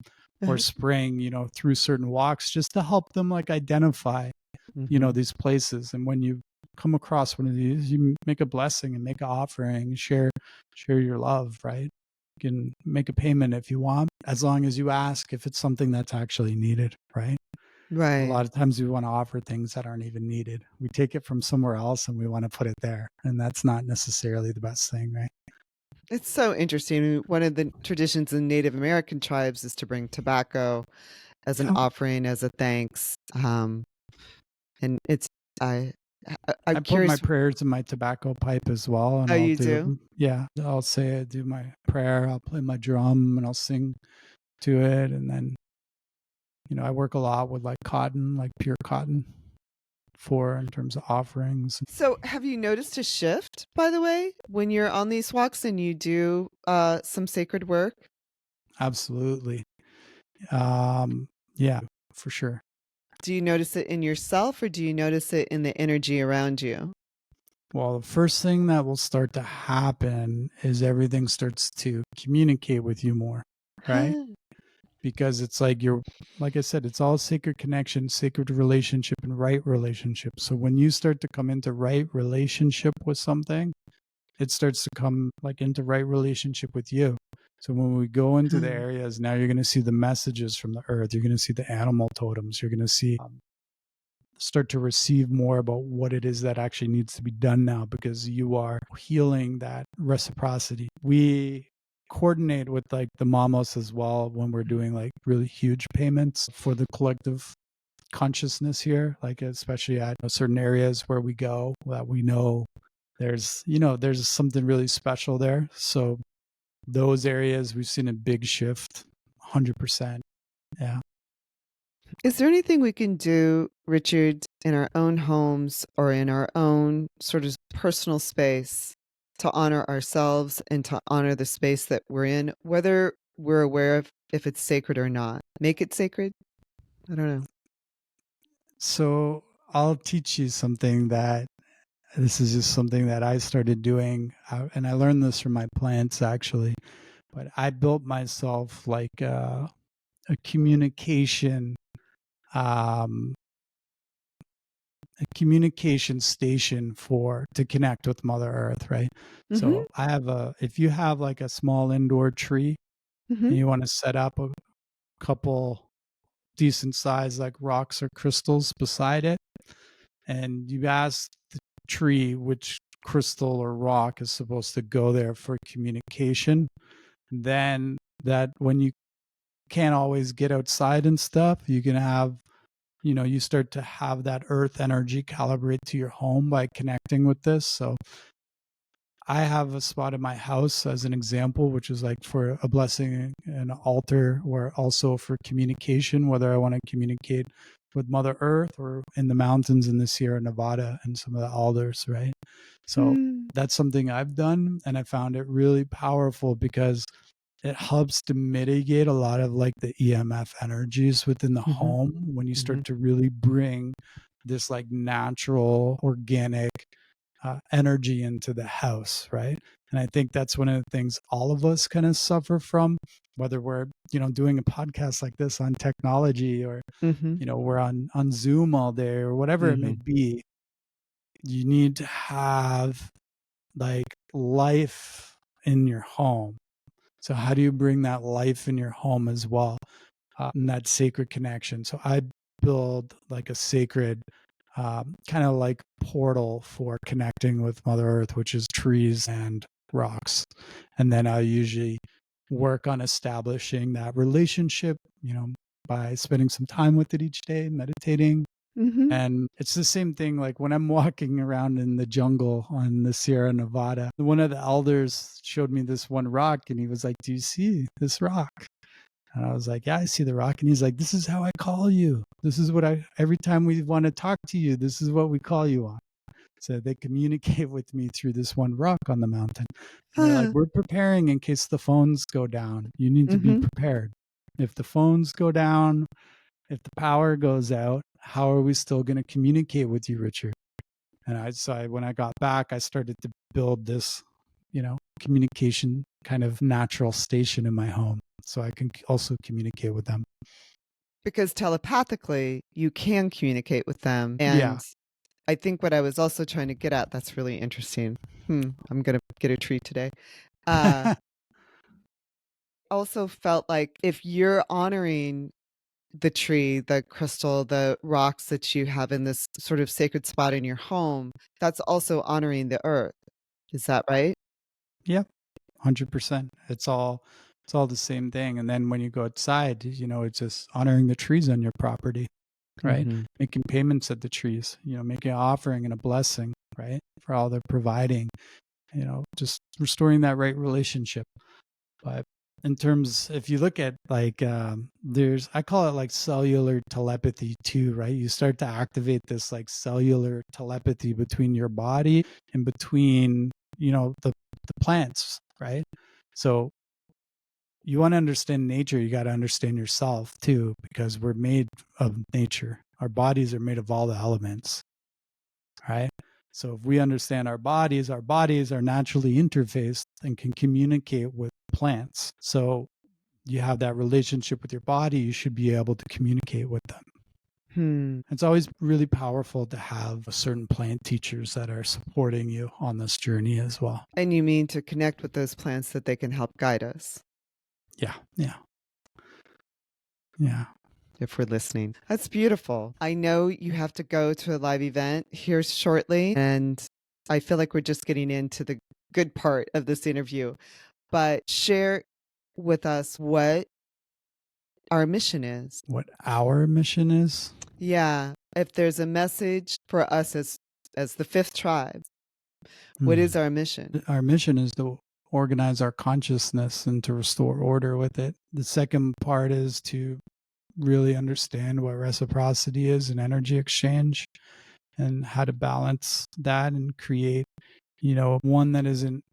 or spring, through certain walks, just to help them like identify,
Mm-hmm.
these places. And when you come across one of these, you make a blessing and make an offering, share your love, right? You can make a payment if you want, as long as you ask if it's something that's actually needed, right? A
Right.
lot of times we want to offer things that aren't even needed. We take it from somewhere else and we want to put it there. And that's not necessarily the best thing, right?
It's so interesting. One of the traditions in Native American tribes is to bring tobacco as an
Yeah.
offering, as a thanks. And it's I I'm
I put my
curious.
prayers in my tobacco pipe as well, and
Oh,
I'll
you do?
do, yeah, I'll say, I do my prayer, I'll play my drum and I'll sing to it. And then, I work a lot with like cotton, like pure cotton, for in terms of offerings.
So, have you noticed a shift, by the way, when you're on these walks and you do some sacred work?
Absolutely. Yeah, for sure.
Do you notice it in yourself or do you notice it in the energy around you?
Well, the first thing that will start to happen is everything starts to communicate with you more, right? Because it's like like I said, it's all sacred connection, sacred relationship, and right relationship. So when you start to come into right relationship with something, it starts to come like into right relationship with you. So when we go into the areas, now you're going to see the messages from the earth. You're going to see the animal totems. You're going to see, start to receive more about what it is that actually needs to be done now, because you are healing that reciprocity. We coordinate with like the mamos as well when we're doing like really huge payments for the collective consciousness here, like especially at certain areas where we go that we know there's something really special there. So those areas we've seen a big shift. 100%. Yeah.
Is there anything we can do, Richard, in our own homes or in our own sort of personal space to honor ourselves and to honor the space that we're in, whether we're aware of if it's sacred or not? Make it sacred? I don't know.
So I'll teach you something that this is just something that I started doing, and I learned this from my plants actually. But I built myself like a communication, um, a communication station for to connect with Mother Earth, right?
Mm-hmm.
So if you have like a small indoor tree
Mm-hmm.
and you want to set up a couple decent size like rocks or crystals beside it, and you ask the tree which crystal or rock is supposed to go there for communication, then that when you can't always get outside and stuff, you can have, you start to have that earth energy calibrate to your home by connecting with this. So I have a spot in my house as an example, which is like for a blessing and altar, or also for communication, whether I want to communicate with Mother Earth or in the mountains in the Sierra Nevada and some of the alders, right? So that's something I've done, and I found it really powerful because it helps to mitigate a lot of like the EMF energies within the
Mm-hmm.
home when you start
Mm-hmm.
to really bring this like natural, organic energy into the house, right? And I think that's one of the things all of us kind of suffer from, whether we're, doing a podcast like this on technology, or,
Mm-hmm.
we're on Zoom all day, or whatever it may
Mm-hmm.
be. You need to have like life in your home. So how do you bring that life in your home as well? And that sacred connection. So I build like a sacred kind of like portal for connecting with Mother Earth, which is trees and rocks. And then I usually work on establishing that relationship, by spending some time with it each day, meditating.
Mm-hmm.
And it's the same thing like when I'm walking around in the jungle on the Sierra Nevada. One of the elders showed me this one rock, and he was like, "Do you see this rock?" And I was like, "Yeah, I see the rock." And he's like, "This is how I call you. This is what every time we want to talk to you, this is what we call you on." So they communicate with me through this one rock on the mountain. And they're like,
Huh.
"We're preparing in case the phones go down. You need to be
Mm-hmm.
prepared. If the phones go down, if the power goes out, how are we still going to communicate with you, Richard?" And when I got back, I started to build this, communication kind of natural station in my home so I can also communicate with them.
Because telepathically, you can communicate with them.
Yeah.
And I think what I was also trying to get at, that's really interesting. I'm going to get a treat today. Also felt like if you're honoring the tree, the crystal, the rocks that you have in this sort of sacred spot in your home, that's also honoring the earth. Is that right?
Yep. 100%. It's all the same thing. And then when you go outside, it's just honoring the trees on your property, right?
Mm-hmm.
Making payments at the trees, making an offering and a blessing, right? For all they're providing, just restoring that right relationship. But in terms, if you look at like, I call it like cellular telepathy too, right? You start to activate this like cellular telepathy between your body and between, the plants, right? So you want to understand nature, you got to understand yourself too, because we're made of nature. Our bodies are made of all the elements, right? So if we understand our bodies are naturally interfaced and can communicate with plants. So you have that relationship with your body, you should be able to communicate with them. It's always really powerful to have certain plant teachers that are supporting you on this journey as well.
And you mean to connect with those plants that they can help guide us
Yeah. Yeah. Yeah.
if we're listening. That's beautiful. I know you have to go to a live event here shortly, and I feel like we're just getting into the good part of this interview. But share with us what our mission is.
What our mission is?
Yeah, if there's a message for us as the fifth tribe, what
Hmm.
is our mission?
Our mission is to organize our consciousness and to restore order with it. The second part is to really understand what reciprocity is and energy exchange, and how to balance that and create, one that isn't,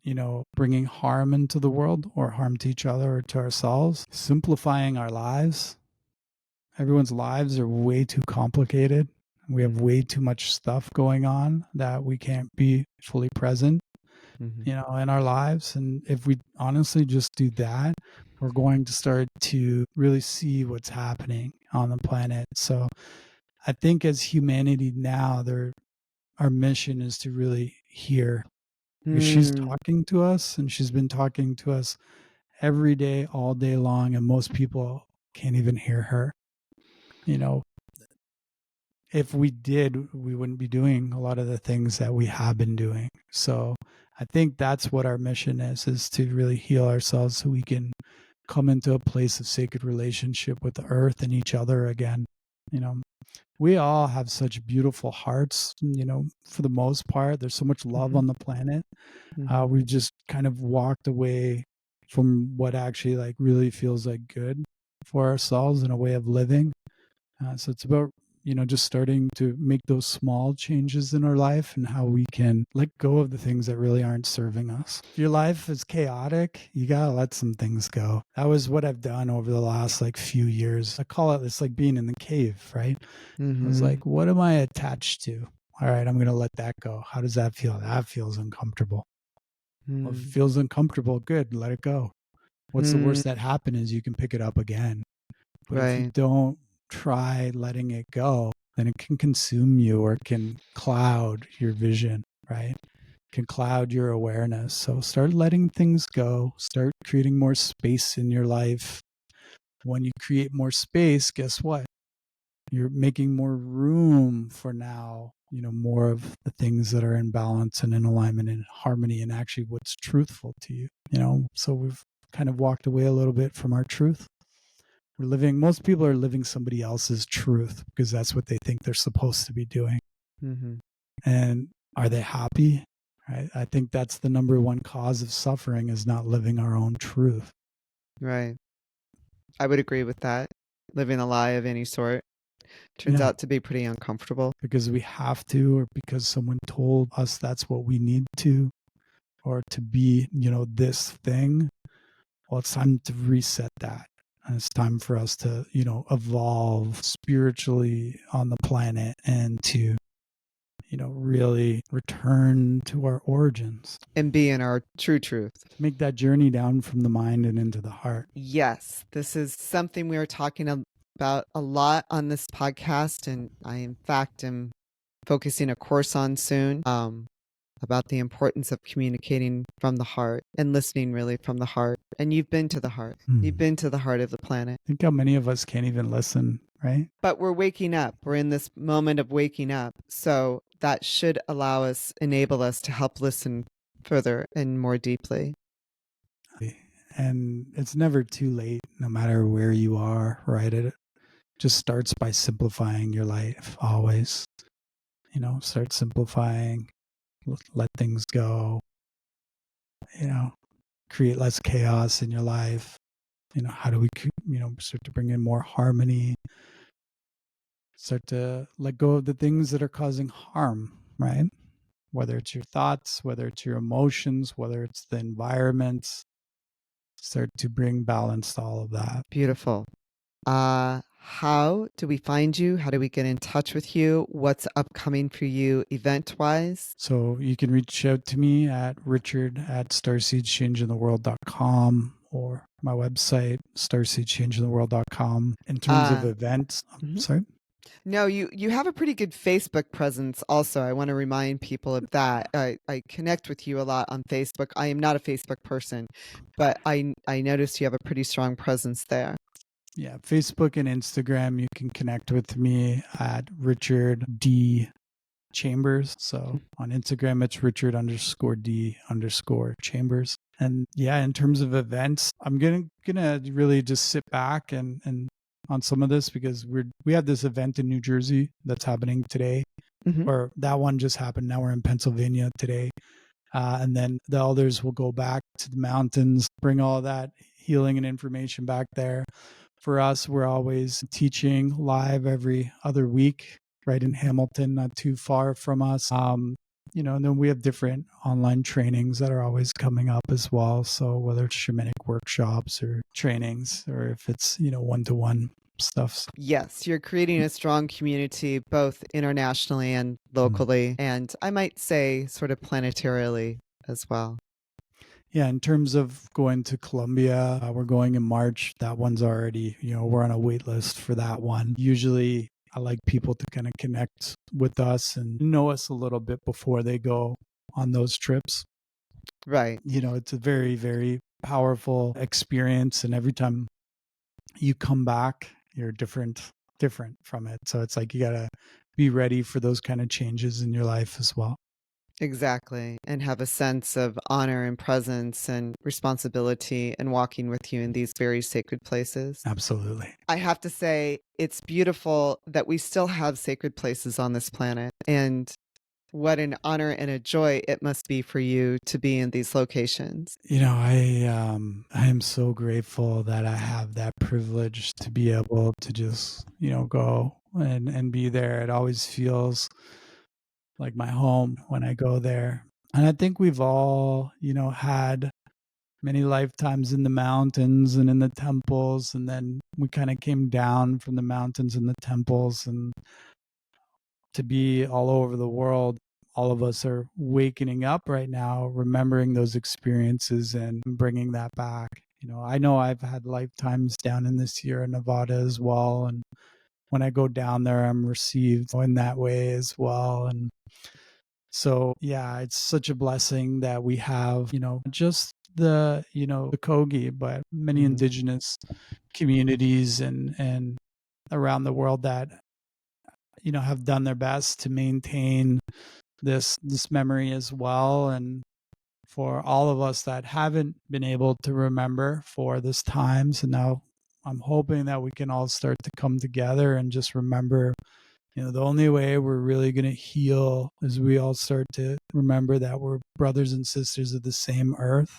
bringing harm into the world or harm to each other or to ourselves. Simplifying our lives. Everyone's lives are way too complicated. We have way too much stuff going on that we can't be fully present,
Mm-hmm.
in our lives. And if we honestly just do that, we're going to start to really see what's happening on the planet. So I think as humanity now, our mission is to really hear, because she's talking to us, and she's been talking to us every day, all day long. And most people can't even hear her, you know, if we did, we wouldn't be doing a lot of the things that we have been doing. So I think that's what our mission is to really heal ourselves so we can come into a place of sacred relationship with the earth and each other again. You know, we all have such beautiful hearts, for the most part. There's so much love on the planet. We've just kind of walked away from what actually like really feels like good for ourselves in a way of living. So it's about, just starting to make those small changes in our life and how we can let go of the things that really aren't serving us. If your life is chaotic, you got to let some things go. That was what I've done over the last like few years. I call it, it's like being in the cave, right? I was like, what am I attached to? All right, I'm going to let that go. How does that feel? That feels uncomfortable. Well, if it feels uncomfortable, good, let it go. What's the worst that happen is you can pick it up again. But if you
Right.
don't try letting it go, then it can consume you or it can cloud your vision, right? It can cloud your awareness. So start letting things go, start creating more space in your life. When you create more space, guess what? You're making more room for now, more of the things that are in balance and in alignment and harmony and actually what's truthful to you, So we've kind of walked away a little bit from our truth. Most people are living somebody else's truth because that's what they think they're supposed to be doing. And are they happy? Right? I think that's the number one cause of suffering, is not living our own truth.
Right. I would agree with that. Living a lie of any sort turns out to be pretty uncomfortable.
Because we have to, or because someone told us that's what we need to, or to be, this thing. Well, it's time to reset that. And it's time for us to, evolve spiritually on the planet and to, really return to our origins.
And be in our true truth.
Make that journey down from the mind and into the heart.
Yes, this is something we are talking about a lot on this podcast. And I, in fact, am focusing a course on soon about the importance of communicating from the heart and listening really from the heart. And you've been to the heart. You've been to the heart of the planet.
Think how many of us can't even listen, right?
But we're waking up. We're in this moment of waking up. So that should enable us to help listen further and more deeply.
And it's never too late, no matter where you are, right? It just starts by simplifying your life always. Start simplifying, let things go, create less chaos in your life. How do we, start to bring in more harmony, start to let go of the things that are causing harm, right? Whether it's your thoughts, whether it's your emotions, whether it's the environment, start to bring balance to all of that.
Beautiful. How do we find you? How do we get in touch with you? What's upcoming for you event-wise?
So you can reach out to me at richard@starseedschangingtheworld.com or my website, starseedschangingtheworld.com. In terms of events, sorry?
No, you have a pretty good Facebook presence also. I want to remind people of that. I connect with you a lot on Facebook. I am not a Facebook person, but I noticed you have a pretty strong presence there.
Yeah, Facebook and Instagram, you can connect with me at Richard D. Chambers. So on Instagram, it's Richard_D_Chambers. And yeah, in terms of events, I'm gonna really just sit back and on some of this, because we have this event in New Jersey that's happening today, or that one just happened. Now we're in Pennsylvania today. And then the elders will go back to the mountains, bring all that healing and information back there. For us, we're always teaching live every other week, right in Hamilton, not too far from us. And then we have different online trainings that are always coming up as well. So whether it's shamanic workshops or trainings, or if it's, one-to-one stuff.
Yes, you're creating a strong community both internationally and locally, and I might say sort of planetarily as well.
Yeah, in terms of going to Colombia, we're going in March. That one's already, we're on a wait list for that one. Usually I like people to kind of connect with us and know us a little bit before they go on those trips.
Right.
It's a very, very powerful experience. And every time you come back, you're different from it. So it's like you got to be ready for those kind of changes in your life as well.
Exactly. And have a sense of honor and presence and responsibility and walking with you in these very sacred places.
Absolutely.
I have to say, it's beautiful that we still have sacred places on this planet. And what an honor and a joy it must be for you to be in these locations.
I am so grateful that I have that privilege to be able to just, go and be there. It always feels like my home when I go there. And I think we've all, had many lifetimes in the mountains and in the temples, and then we kind of came down from the mountains and the temples, and to be all over the world. All of us are wakening up right now, remembering those experiences and bringing that back. I know I've had lifetimes down in the Sierra Nevada as well, and when I go down there, I'm received in that way as well. And so, yeah, it's such a blessing that we have, just the Kogi, but many indigenous communities and around the world that, have done their best to maintain this memory as well. And for all of us that haven't been able to remember for this time, so now I'm hoping that we can all start to come together and just remember, the only way we're really going to heal is we all start to remember that we're brothers and sisters of the same earth.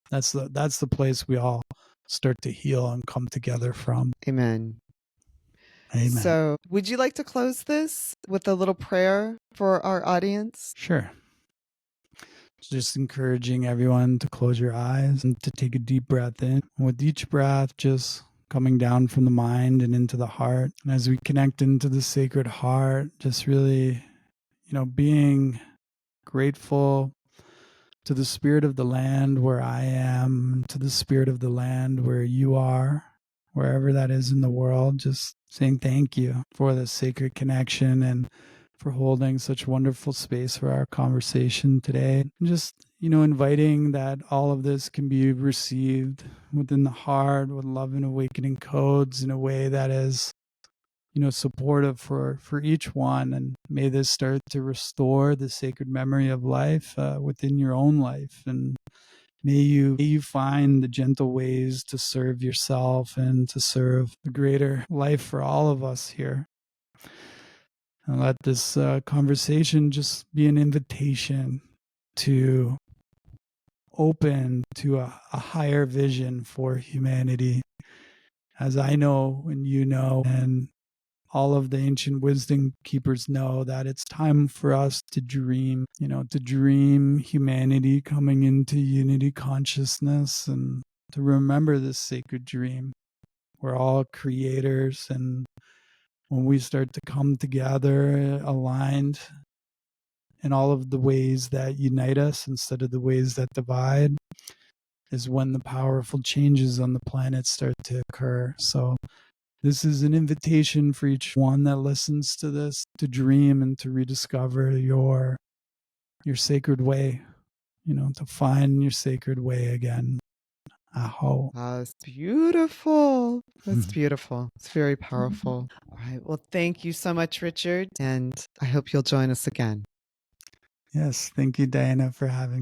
That's the place we all start to heal and come together from.
Amen.
Amen.
So, would you like to close this with a little prayer for our audience?
Sure. Just encouraging everyone to close your eyes and to take a deep breath in. With each breath, just coming down from the mind and into the heart. And as we connect into the sacred heart, just really, being grateful to the spirit of the land where I am, to the spirit of the land where you are, wherever that is in the world, just saying thank you for the sacred connection and for holding such wonderful space for our conversation today. And just, inviting that all of this can be received within the heart with love and awakening codes in a way that is, supportive for each one. And may this start to restore the sacred memory of life within your own life. And may you find the gentle ways to serve yourself and to serve the greater life for all of us here. And let this conversation just be an invitation to open to a higher vision for humanity. As I know and you know, and all of the ancient wisdom keepers know, that it's time for us to dream, to dream humanity coming into unity consciousness and to remember this sacred dream. We're all creators, and when we start to come together aligned in all of the ways that unite us instead of the ways that divide, is when the powerful changes on the planet start to occur. So this is an invitation for each one that listens to this to dream and to rediscover your sacred way, to find your sacred way again. Aho.
It's beautiful. That's beautiful. It's very powerful. All right. Well, thank you so much, Richard. And I hope you'll join us again.
Yes. Thank you, Diana, for having me.